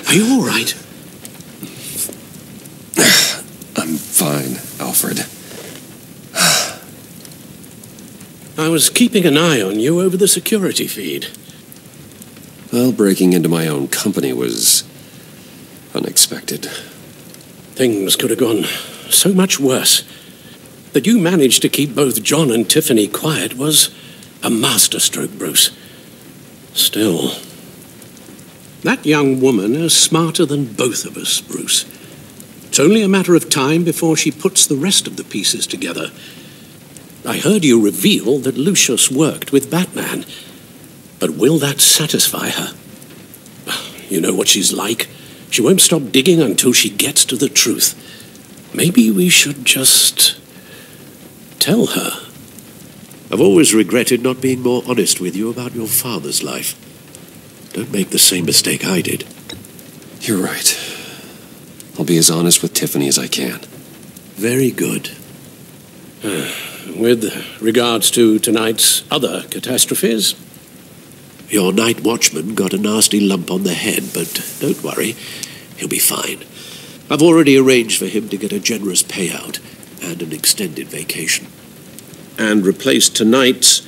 Are you all right? I'm fine, Alfred. I was keeping an eye on you over the security feed. Well, breaking into my own company was unexpected. Things could have gone so much worse. That you managed to keep both John and Tiffany quiet was a masterstroke, Bruce. Still, that young woman is smarter than both of us, Bruce. It's only a matter of time before she puts the rest of the pieces together. I heard you reveal that Lucius worked with Batman. But will that satisfy her? You know what she's like. She won't stop digging until she gets to the truth. Maybe we should just tell her. I've always regretted not being more honest with you about your father's life. Don't make the same mistake I did. You're right. I'll be as honest with Tiffany as I can. Very good. With regards to tonight's other catastrophes, your night watchman got a nasty lump on the head, but don't worry, he'll be fine. I've already arranged for him to get a generous payout and an extended vacation. And replaced tonight's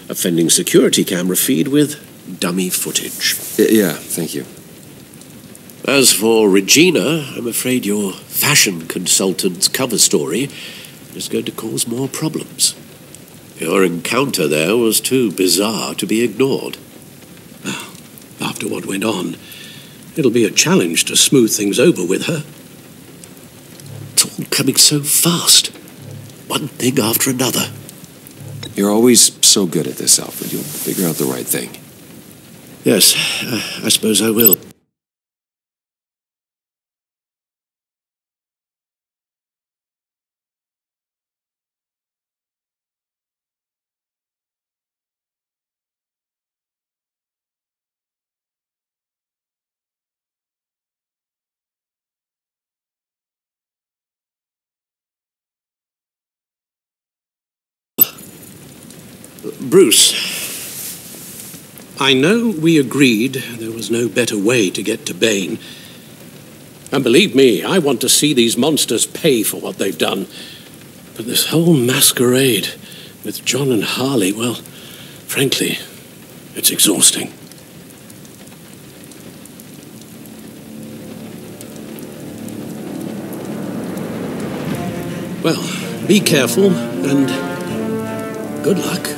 offending security camera feed with dummy footage. Yeah, thank you. As for Regina, I'm afraid your fashion consultant's cover story is going to cause more problems. Your encounter there was too bizarre to be ignored. Well, after what went on, it'll be a challenge to smooth things over with her. It's all coming so fast. One thing after another. You're always so good at this, Alfred. You'll figure out the right thing. Yes, I suppose I will. Bruce, I know we agreed there was no better way to get to Bane. And believe me, I want to see these monsters pay for what they've done. But this whole masquerade with John and Harley, well, frankly, it's exhausting. Well, be careful and good luck.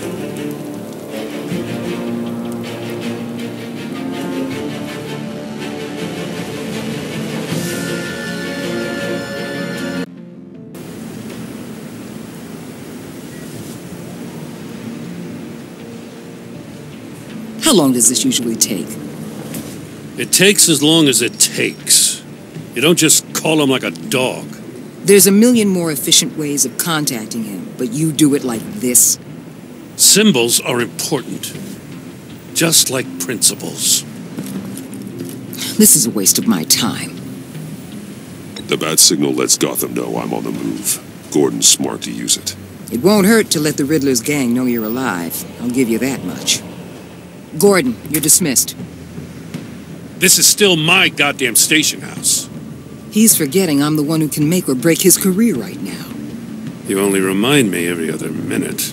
How long does this usually take? It takes as long as it takes. You don't just call him like a dog. There's a million more efficient ways of contacting him, but you do it like this? Symbols are important. Just like principles. This is a waste of my time. The bat signal lets Gotham know I'm on the move. Gordon's smart to use it. It won't hurt to let the Riddler's gang know you're alive. I'll give you that much. Gordon, you're dismissed. This is still my goddamn station house. He's forgetting I'm the one who can make or break his career right now. You only remind me every other minute.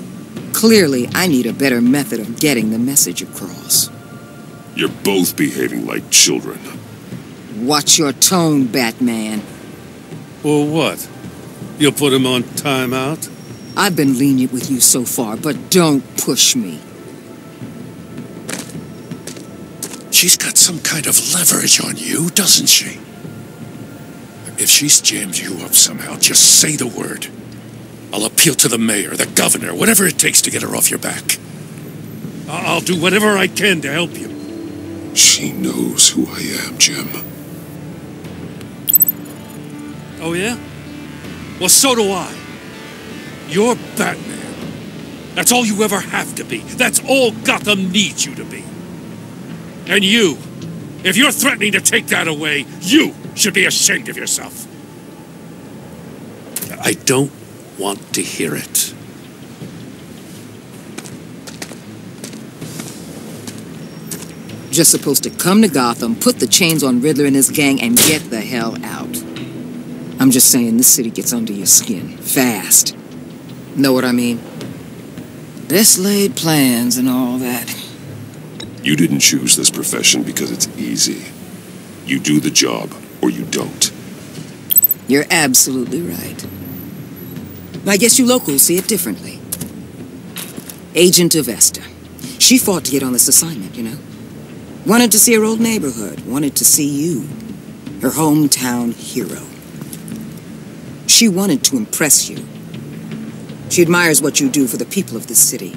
Clearly, I need a better method of getting the message across. You're both behaving like children. Watch your tone, Batman. Or what? You'll put him on timeout? I've been lenient with you so far, but don't push me. She's got some kind of leverage on you, doesn't she? If she's jammed you up somehow, just say the word. I'll appeal to the mayor, the governor, whatever it takes to get her off your back. I'll do whatever I can to help you. She knows who I am, Jim. Oh, yeah? Well, so do I. You're Batman. That's all you ever have to be. That's all Gotham needs you to be. And you, if you're threatening to take that away, you should be ashamed of yourself. I don't want to hear it. Just supposed to come to Gotham, put the chains on Riddler and his gang, and get the hell out. I'm just saying, this city gets under your skin. Fast. Know what I mean? Best laid plans and all that. You didn't choose this profession because it's easy. You do the job, or you don't. You're absolutely right. I guess you locals see it differently. Agent of Vesta. She fought to get on this assignment, you know? Wanted to see her old neighborhood. Wanted to see you. Her hometown hero. She wanted to impress you. She admires what you do for the people of this city.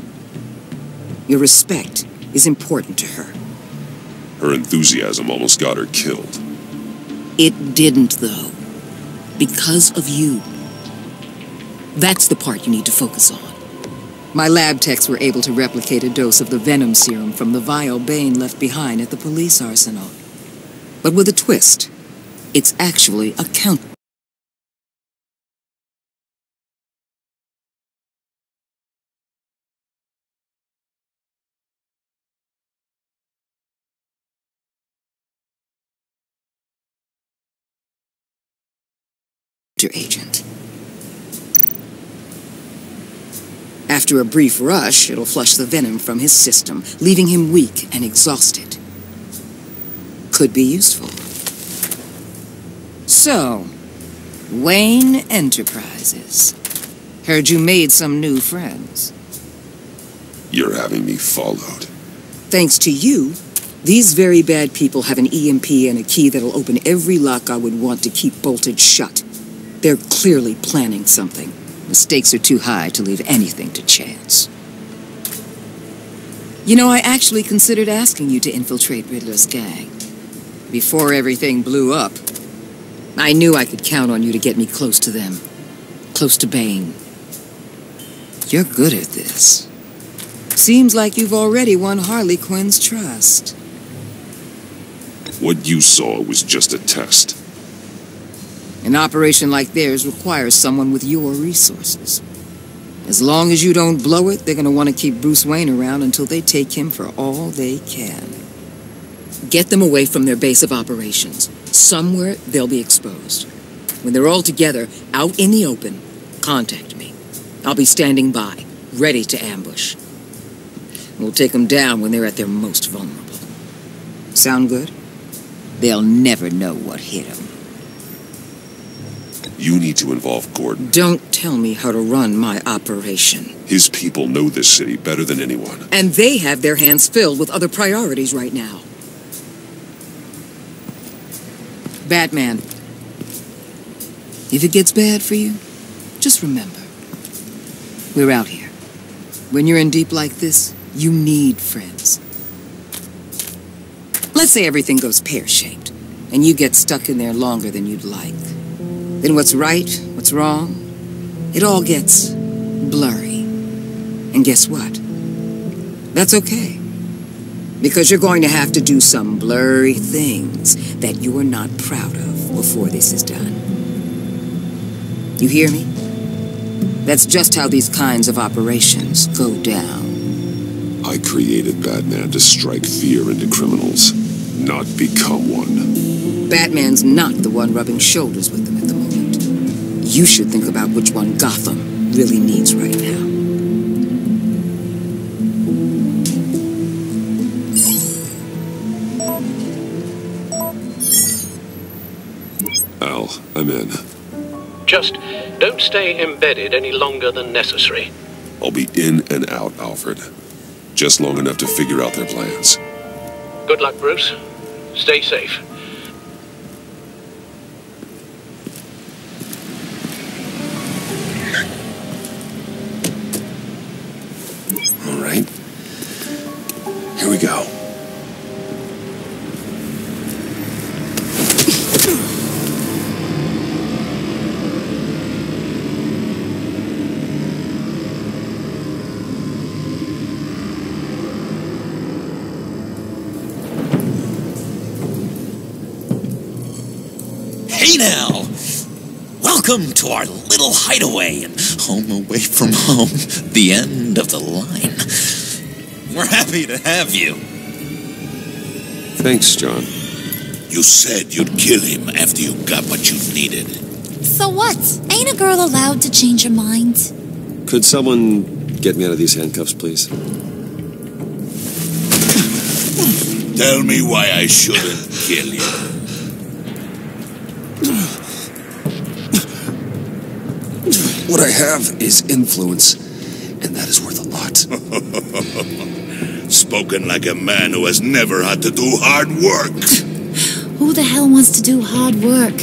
Your respect is important to her. Her enthusiasm almost got her killed. It didn't, though. Because of you. That's the part you need to focus on. My lab techs were able to replicate a dose of the venom serum from the vial Bane left behind at the police arsenal. But with a twist. It's actually a counter agent. After a brief rush, it'll flush the venom from his system, leaving him weak and exhausted. Could be useful. So, Wayne Enterprises. Heard you made some new friends. You're having me followed. Thanks to you, these very bad people have an EMP and a key that'll open every lock I would want to keep bolted shut. They're clearly planning something. The stakes are too high to leave anything to chance. You know, I actually considered asking you to infiltrate Riddler's gang. Before everything blew up, I knew I could count on you to get me close to them. Close to Bane. You're good at this. Seems like you've already won Harley Quinn's trust. What you saw was just a test. An operation like theirs requires someone with your resources. As long as you don't blow it, they're going to want to keep Bruce Wayne around until they take him for all they can. Get them away from their base of operations. Somewhere they'll be exposed. When they're all together, out in the open, contact me. I'll be standing by, ready to ambush. We'll take them down when they're at their most vulnerable. Sound good? They'll never know what hit them. You need to involve Gordon. Don't tell me how to run my operation. His people know this city better than anyone. And they have their hands filled with other priorities right now. Batman, if it gets bad for you, just remember, we're out here. When you're in deep like this, you need friends. Let's say everything goes pear-shaped, and you get stuck in there longer than you'd like. Then what's right, what's wrong, it all gets blurry. And guess what? That's okay. Because you're going to have to do some blurry things that you are not proud of before this is done. You hear me? That's just how these kinds of operations go down. I created Batman to strike fear into criminals, not become one. Batman's not the one rubbing shoulders with them at the moment. You should think about which one Gotham really needs right now. Al, I'm in. Just don't stay embedded any longer than necessary. I'll be in and out, Alfred. Just long enough to figure out their plans. Good luck, Bruce. Stay safe. All right. Here we go. Hey now! Welcome to our little hideaway and home away from home, the end of the line. We're happy to have you. Thanks, John. You said you'd kill him after you got what you needed. So what? Ain't a girl allowed to change her mind? Could someone get me out of these handcuffs, please? Tell me why I shouldn't kill you. What I have is influence, and that is worth a lot. Spoken like a man who has never had to do hard work. Who the hell wants to do hard work?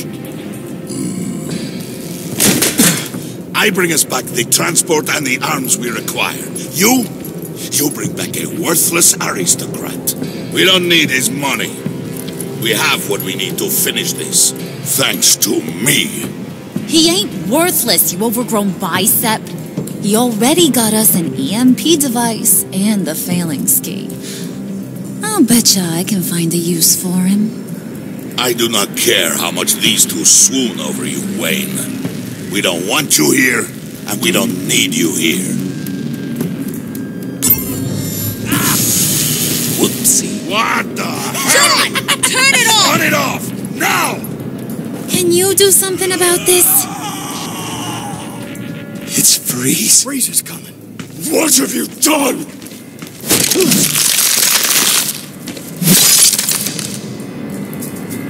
I bring us back the transport and the arms we require. You bring back a worthless aristocrat. We don't need his money. We have what we need to finish this, thanks to me. He ain't worthless, you overgrown bicep. He already got us an EMP device and the failing ski. I'll betcha I can find a use for him. I do not care how much these two swoon over you, Wayne. We don't want you here, and we don't need you here. Whoopsie. What the John! Turn it off! Turn it off! Now! Can you do something about this? It's Freeze. Freeze is coming. What have you done?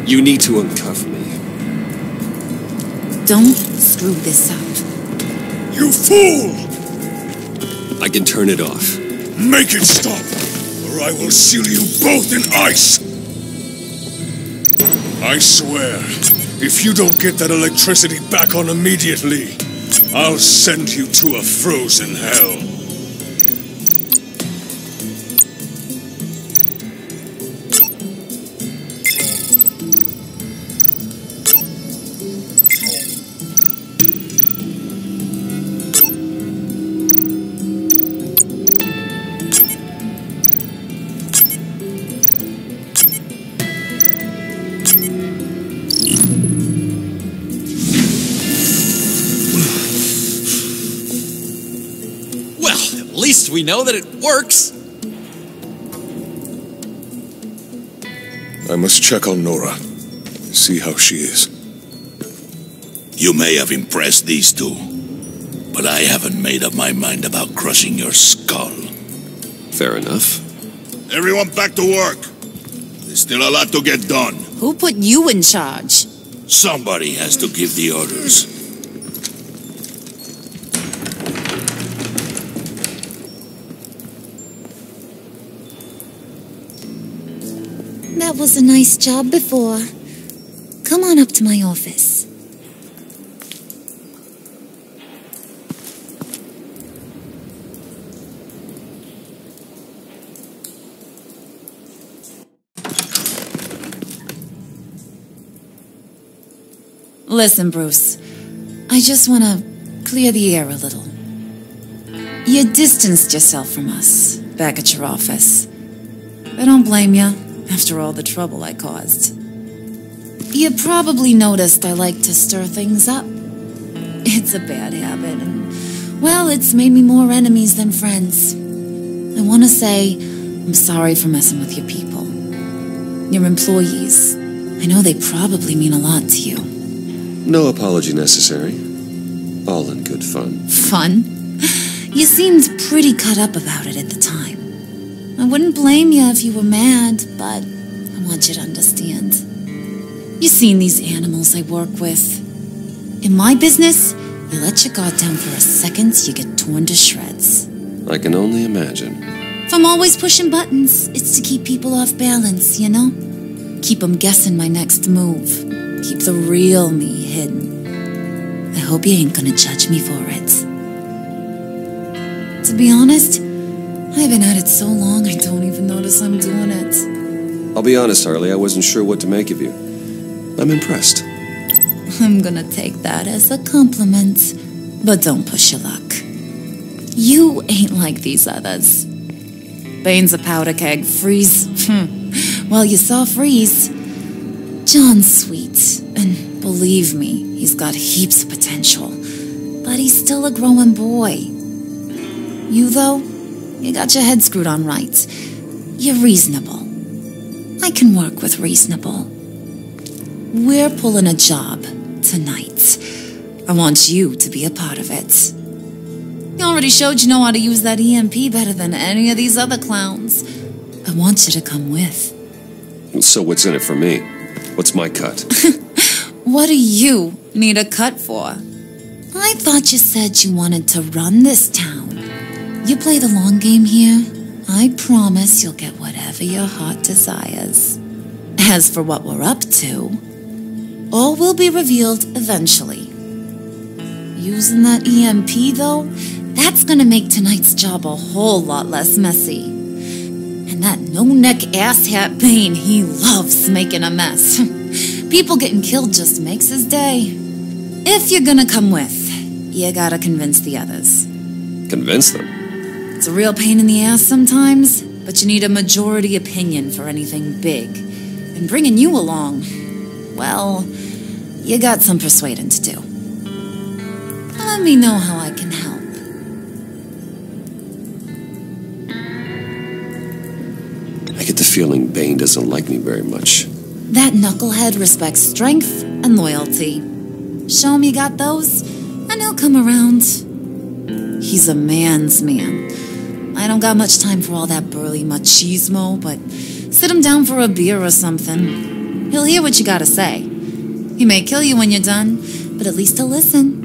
You need to uncuff me. Don't screw this up. You fool! I can turn it off. Make it stop, or I will seal you both in ice! I swear, if you don't get that electricity back on immediately, I'll send you to a frozen hell. we know that it works. I must check on Nora. See how she is. You may have impressed these two, but I haven't made up my mind about crushing your skull. Fair enough. Everyone back to work. There's still a lot to get done. Who put you in charge? Somebody has to give the orders. That was a nice job before. Come on up to my office. Listen, Bruce. I just want to clear the air a little. You distanced yourself from us back at your office. I don't blame you, after all the trouble I caused. You probably noticed I like to stir things up. It's a bad habit, and, well, it's made me more enemies than friends. I want to say I'm sorry for messing with your people. Your employees. I know they probably mean a lot to you. No apology necessary. All in good fun. Fun? You seemed pretty cut up about it at the time. I wouldn't blame you if you were mad, but I want you to understand. You've seen these animals I work with. In my business, you let your guard down for a second, you get torn to shreds. I can only imagine. If I'm always pushing buttons, it's to keep people off balance, you know? Keep them guessing my next move. Keep the real me hidden. I hope you ain't gonna judge me for it. To be honest, I've been at it so long I don't even notice I'm doing it. I'll be honest, Harley, I wasn't sure what to make of you. I'm impressed. I'm gonna take that as a compliment, but don't push your luck. You ain't like these others. Bane's a powder keg, Freeze. Well, you saw Freeze. John's sweet, and believe me, he's got heaps of potential, but he's still a growing boy. You, though, you got your head screwed on right. You're reasonable. I can work with reasonable. We're pulling a job tonight. I want you to be a part of it. You already showed you know how to use that EMP better than any of these other clowns. I want you to come with. So what's in it for me? What's my cut? What do you need a cut for? I thought you said you wanted to run this town. You play the long game here, I promise you'll get whatever your heart desires. As for what we're up to, all will be revealed eventually. Using that EMP, though, that's gonna make tonight's job a whole lot less messy. And that no-neck asshat Bane, he loves making a mess. People getting killed just makes his day. If you're gonna come with, you gotta convince the others. Convince them? It's a real pain in the ass sometimes, but you need a majority opinion for anything big. And bringing you along, well, you got some persuading to do. Let me know how I can help. I get the feeling Bane doesn't like me very much. That knucklehead respects strength and loyalty. Show him you got those, and he'll come around. He's a man's man. I don't got much time for all that burly machismo, but sit him down for a beer or something. He'll hear what you gotta say. He may kill you when you're done, but at least he'll listen.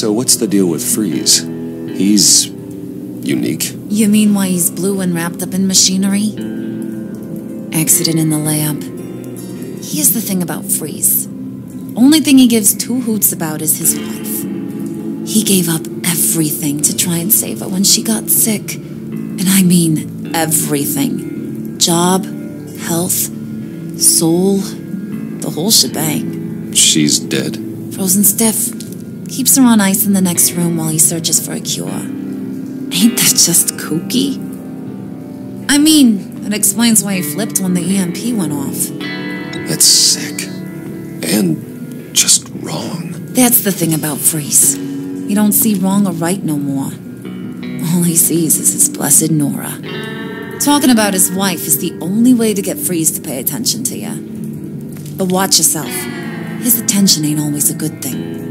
So what's the deal with Freeze? He's unique. You mean why he's blue and wrapped up in machinery? Accident in the lab. Here's the thing about Freeze. Only thing he gives two hoots about is his wife. He gave up everything to try and save her when she got sick. And I mean everything. Job, health, soul, the whole shebang. She's dead? Frozen stiff. Keeps her on ice in the next room while he searches for a cure. Ain't that just kooky? I mean, it explains why he flipped when the EMP went off. That's sick. And just wrong. That's the thing about Freeze. He don't see wrong or right no more. All he sees is his blessed Nora. Talking about his wife is the only way to get Freeze to pay attention to you. But watch yourself. His attention ain't always a good thing.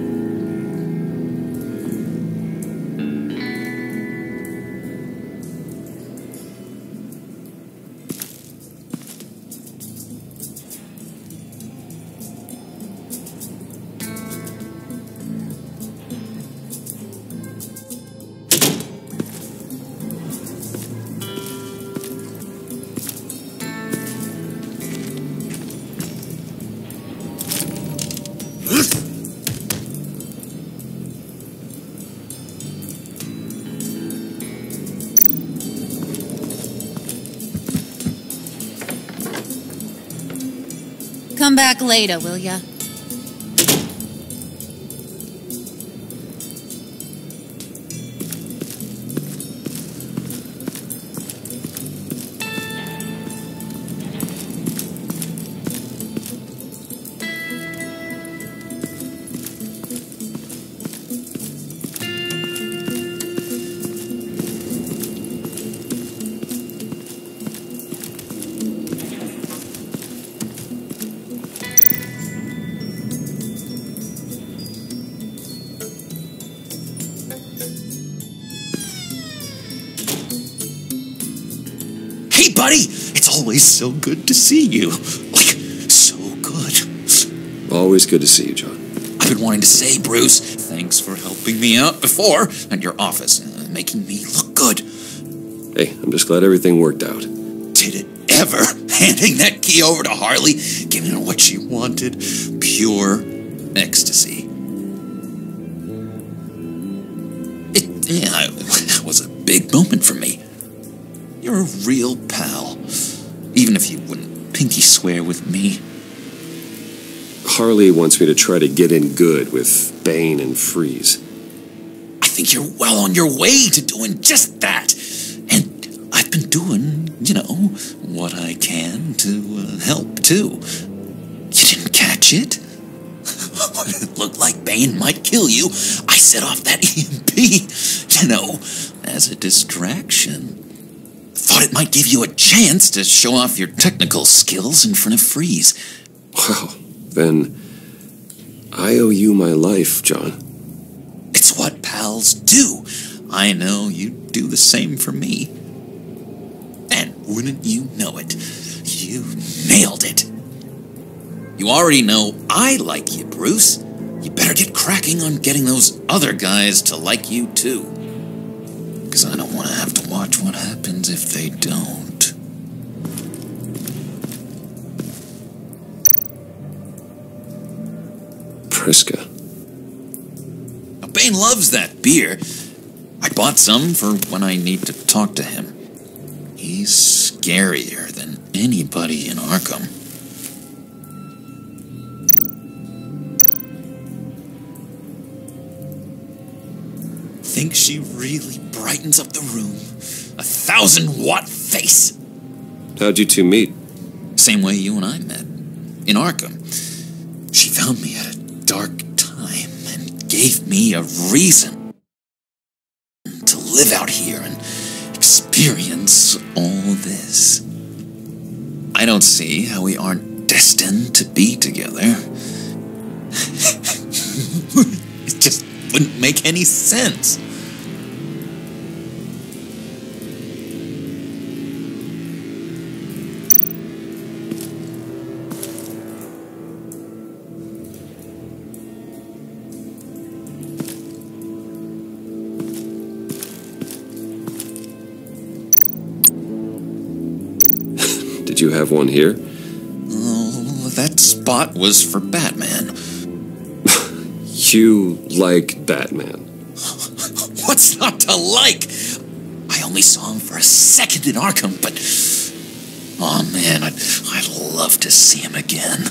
Come back later, will ya? Hey, buddy! It's always so good to see you. Like, so good. Always good to see you, John. I've been wanting to say, Bruce, thanks for helping me out before at your office, making me look good. Hey, I'm just glad everything worked out. Did it ever? Handing that key over to Harley, giving her what she wanted. Pure ecstasy. It was a big moment for me. You're a real pal, even if you wouldn't pinky swear with me. Harley wants me to try to get in good with Bane and Freeze. I think you're well on your way to doing just that. And I've been doing, what I can to help, too. You didn't catch it? It looked like Bane might kill you. I set off that EMP, as a distraction. Thought it might give you a chance to show off your technical skills in front of Freeze. Well, then I owe you my life, John. It's what pals do. I know you'd do the same for me. And wouldn't you know it, you nailed it. You already know I like you, Bruce. You better get cracking on getting those other guys to like you, too. Because I don't want to have to watch what happens if they don't. Priska. Now, Bane loves that beer. I bought some for when I need to talk to him. He's scarier than anybody in Arkham. Think she really brightens up the room. 1,000-watt face. How'd you two meet? Same way you and I met. In Arkham. She found me at a dark time and gave me a reason to live out here and experience all this. I don't see how we aren't destined to be together. It just wouldn't make any sense. you have one here? Oh, that spot was for Batman. You like Batman? What's not to like? I only saw him for a second in Arkham, but... oh man, I'd love to see him again.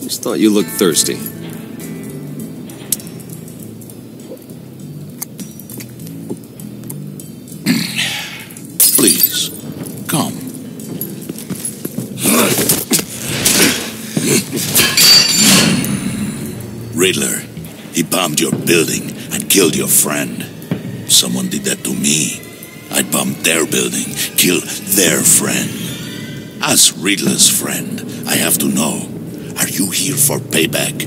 Just thought you looked thirsty. Please, come. Riddler, he bombed your building and killed your friend. Someone did that to me. I'd bomb their building, kill their friend. As Riddler's friend, I have to know, are you here for payback?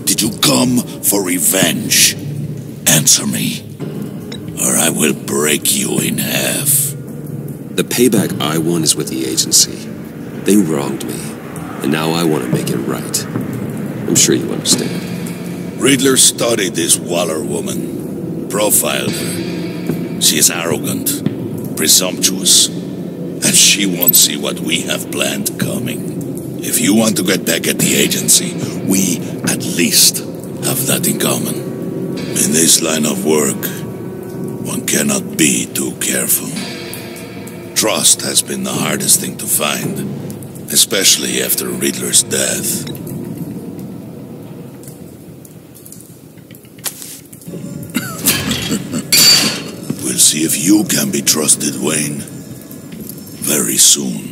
Did you come for revenge? Answer me, or I will break you in half. The payback I want is with the agency. They wronged me, and now I want to make it right. I'm sure you understand. Riddler studied this Waller woman, profiled her. She is arrogant, presumptuous, and she won't see what we have planned coming. If you want to get back at the agency, we at least have that in common. In this line of work, one cannot be too careful. Trust has been the hardest thing to find, especially after Riddler's death. We'll see if you can be trusted, Wayne. Very soon.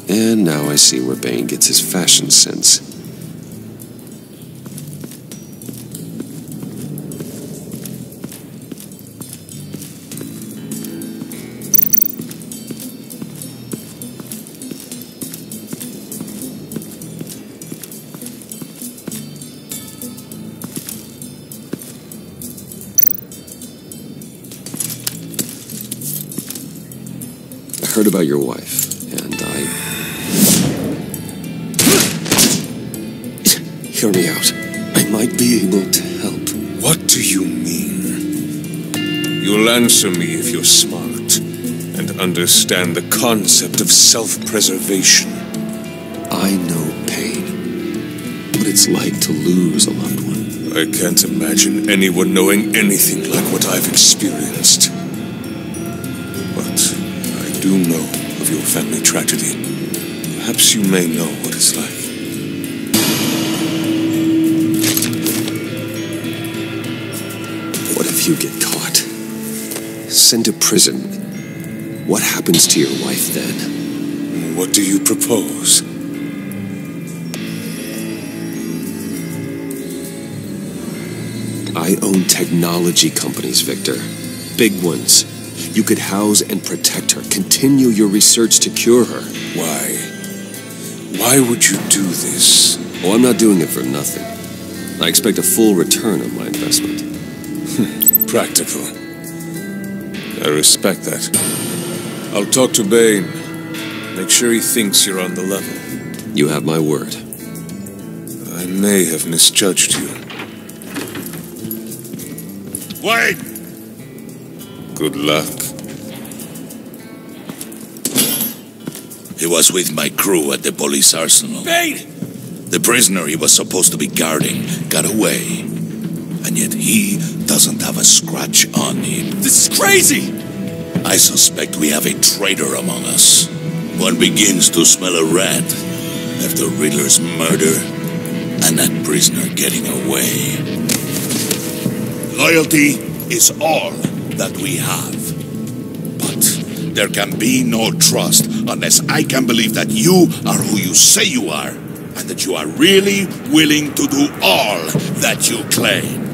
And now I see where Bane gets his fashion sense. I heard about your wife, and hear me out. I might be able to help. What do you mean? You'll answer me if you're smart and understand the concept of self-preservation. I know pain, what it's like to lose a loved one. I can't imagine anyone knowing anything like what I've experienced. But I do know of your family tragedy. Perhaps you may know what it's like. What if you get caught? Sent to prison? What happens to your wife then? What do you propose? I own technology companies, Victor. Big ones. You could house and protect her. Continue your research to cure her. Why? Why would you do this? Oh, I'm not doing it for nothing. I expect a full return on my investment. Practical. I respect that. I'll talk to Bane. Make sure he thinks you're on the level. You have my word. I may have misjudged you. Wait! Good luck. He was with my crew at the police arsenal. Bane! The prisoner he was supposed to be guarding got away. And yet he doesn't have a scratch on him. This is crazy! I suspect we have a traitor among us. One begins to smell a rat after Riddler's murder and that prisoner getting away. Loyalty is all that we have. But there can be no trust unless I can believe that you are who you say you are, and that you are really willing to do all that you claim.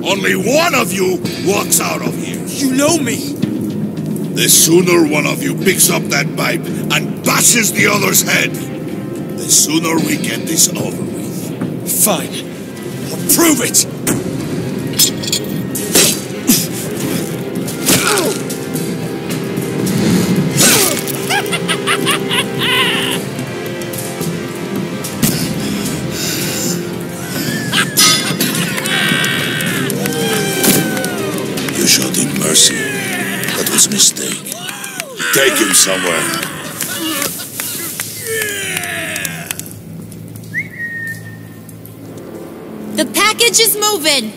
Only one of you walks out of here. You know me. The sooner one of you picks up that pipe and bashes the other's head, the sooner we get this over with. Fine. I'll prove it. You showed him mercy. That was a mistake. Take him somewhere. The package is moving.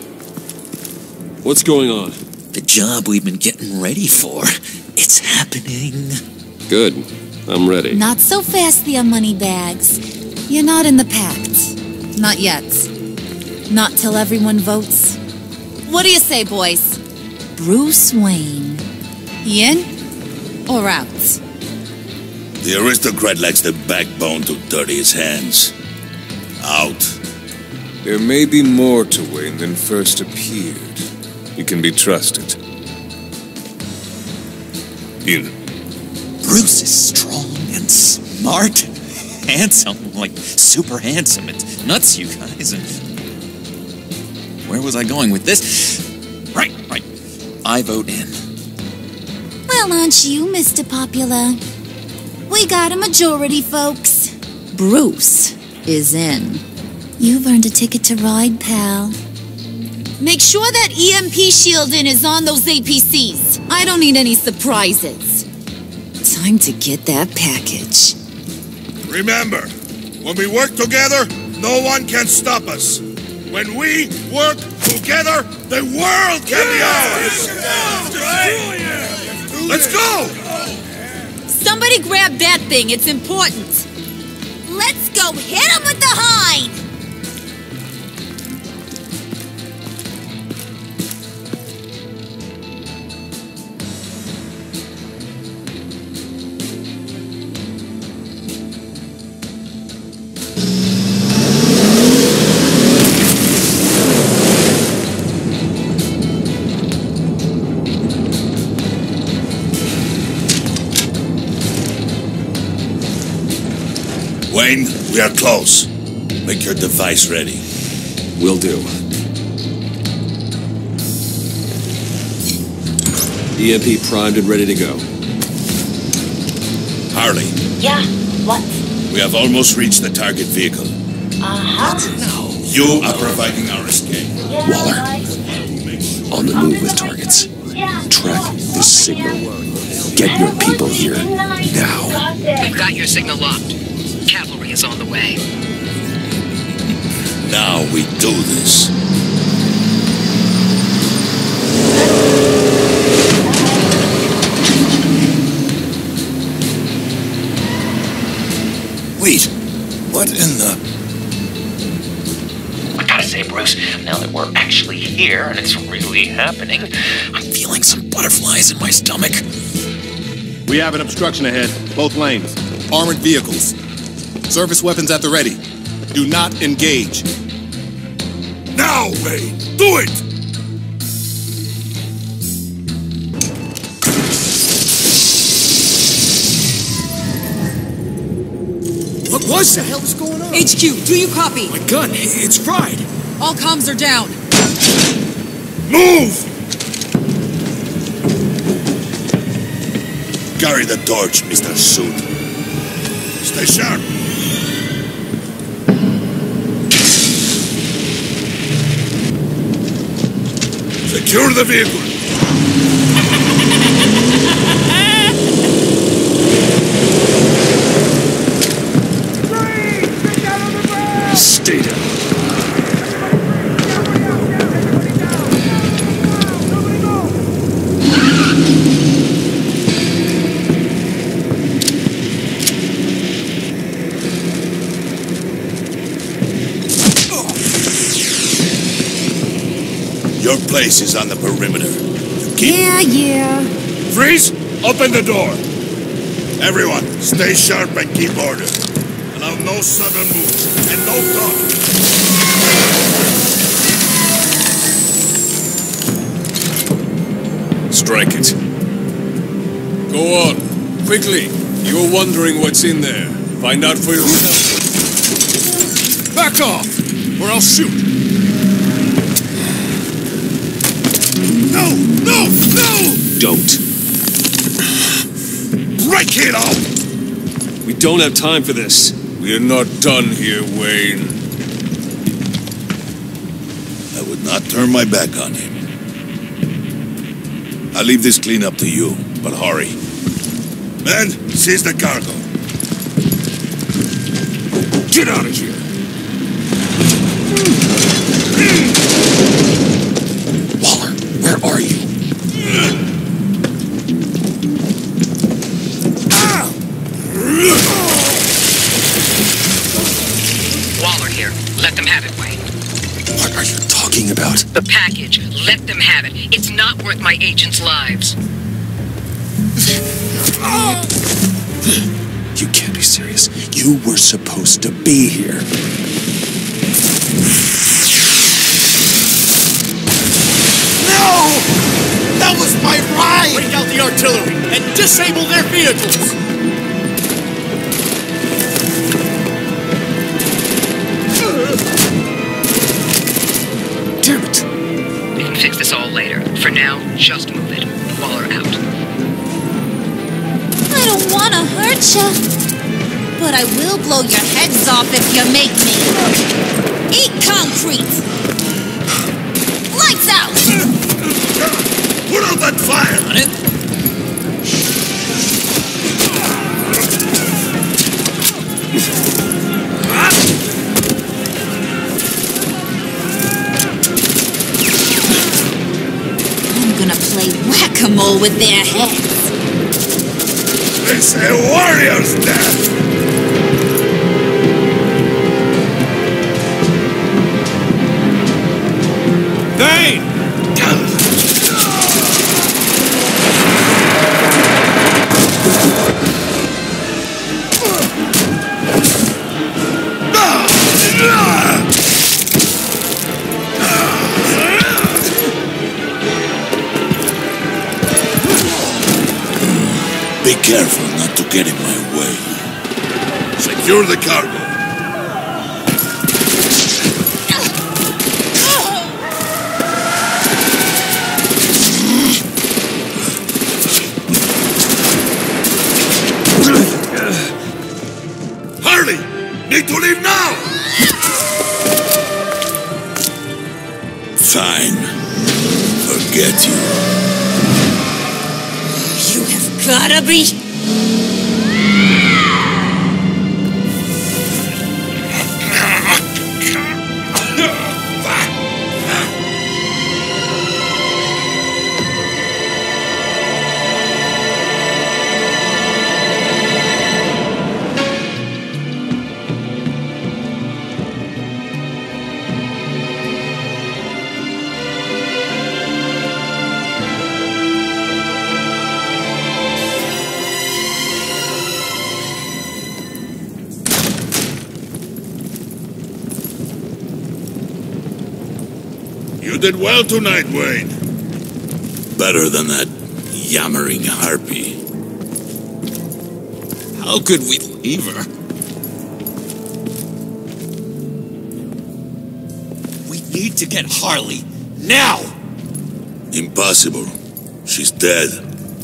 What's going on? The job we've been getting ready for. It's happening. Good. I'm ready. Not so fast, the money bags. You're not in the pact. Not yet. Not till everyone votes. What do you say, boys? Bruce Wayne. He in or out? The aristocrat lacks the backbone to dirty his hands. Out. There may be more to Wayne than first appeared. He can be trusted. In. Bruce is strong and smart. Handsome, like super handsome. It's nuts, you guys. And where was I going with this? Right. I vote in. Well, aren't you, Mr. Popular? We got a majority, folks. Bruce is in. You've earned a ticket to ride, pal. Make sure that EMP shielding is on those APCs. I don't need any surprises. Time to get that package. Remember, when we work together, no one can stop us. When we work together, the world can be ours! Let's go! Somebody grab that thing, it's important. Let's go hit him with the hind! Wayne, we are close. Make your device ready. Will do. EMP primed and ready to go. Harley. Yeah, what? We have almost reached the target vehicle. Uh-huh. You are providing our escape. Waller, on the move with targets. Track this signal. Get your people here, now. We've got your signal locked. Cavalry is on the way. Now we do this. Wait, what in the... I gotta say, Bruce, now that we're actually here and it's really happening, I'm feeling some butterflies in my stomach. We have an obstruction ahead, both lanes. Armored vehicles. Service weapons at the ready. Do not engage. Now, Wayne! Do it! What was that? What the hell is going on? HQ, do you copy? My gun, it's fried. All comms are down. Move! Carry the torch, Mr. Suit. Stay sharp. Secure the vehicle. Stay down. Your place is on the perimeter. Yeah. Freeze! Open the door! Everyone, stay sharp and keep order. Allow no sudden moves, and no talking. Strike it. Go on. Quickly. You were wondering what's in there. Find out for yourself. Back off, or I'll shoot. No! No! No! Don't. Break it off! We don't have time for this. We're not done here, Wayne. I would not turn my back on him. I'll leave this cleanup to you, but hurry. Men, seize the cargo. Get out of here! Waller, where are you? Waller here. Let them have it, Wayne. What are you talking about? The package. Let them have it. It's not worth my agents' lives. You can't be serious. You were supposed to be here. No! That was my ride! Bring out the artillery and disable their vehicles! Damn it! We can fix this all later. For now, just move it. Waller out. I don't want to hurt you, but I will blow your heads off if you make me. Eat concrete! Lights out! Put out that fire! On it? I'm gonna play whack-a-mole with their heads. It's a warrior's death! Vane! Be careful not to get in my way. Secure the cargo. Hurry! Need to leave now! Fine. Forget you. You have gotta be... You did well tonight, Wayne. Better than that yammering harpy. How could we leave her? We need to get Harley, now! Impossible. She's dead,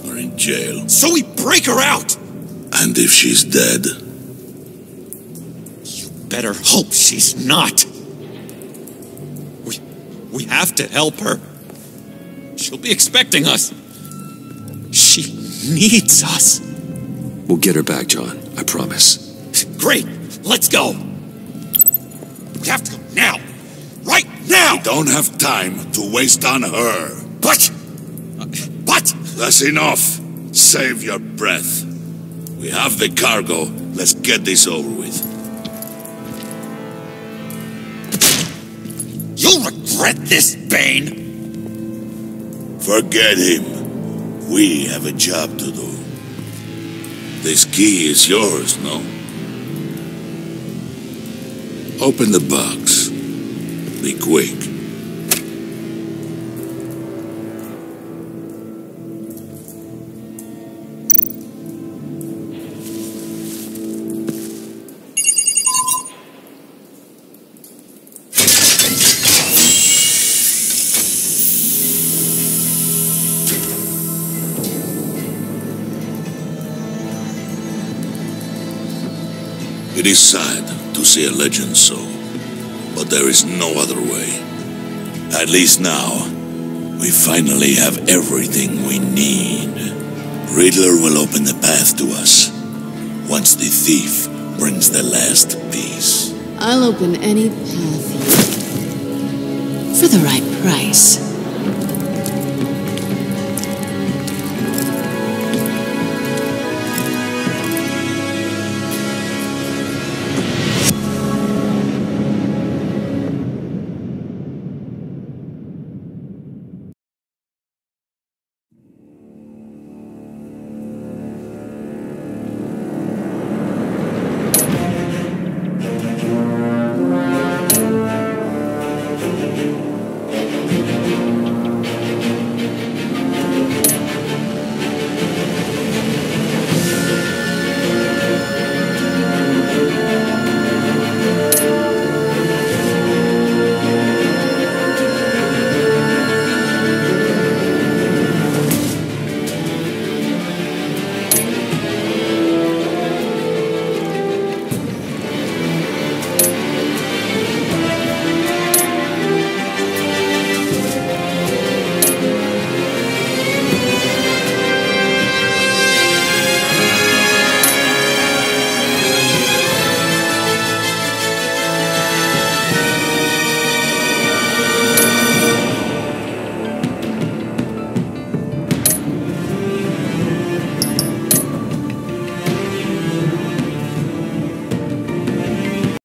or in jail. So we break her out! And if she's dead? You better hope she's not. We have to help her. She'll be expecting us. She needs us. We'll get her back, John. I promise. Great. Let's go. We have to go now. Right now. We don't have time to waste on her. But... That's enough. Save your breath. We have the cargo. Let's get this over with. You'll regret this, Bane. Forget him. We have a job to do. This key is yours, no? Open the box. Be quick. It is sad to see a legend so, but there is no other way. At least now, we finally have everything we need. Riddler will open the path to us, once the thief brings the last piece. I'll open any path for the right price.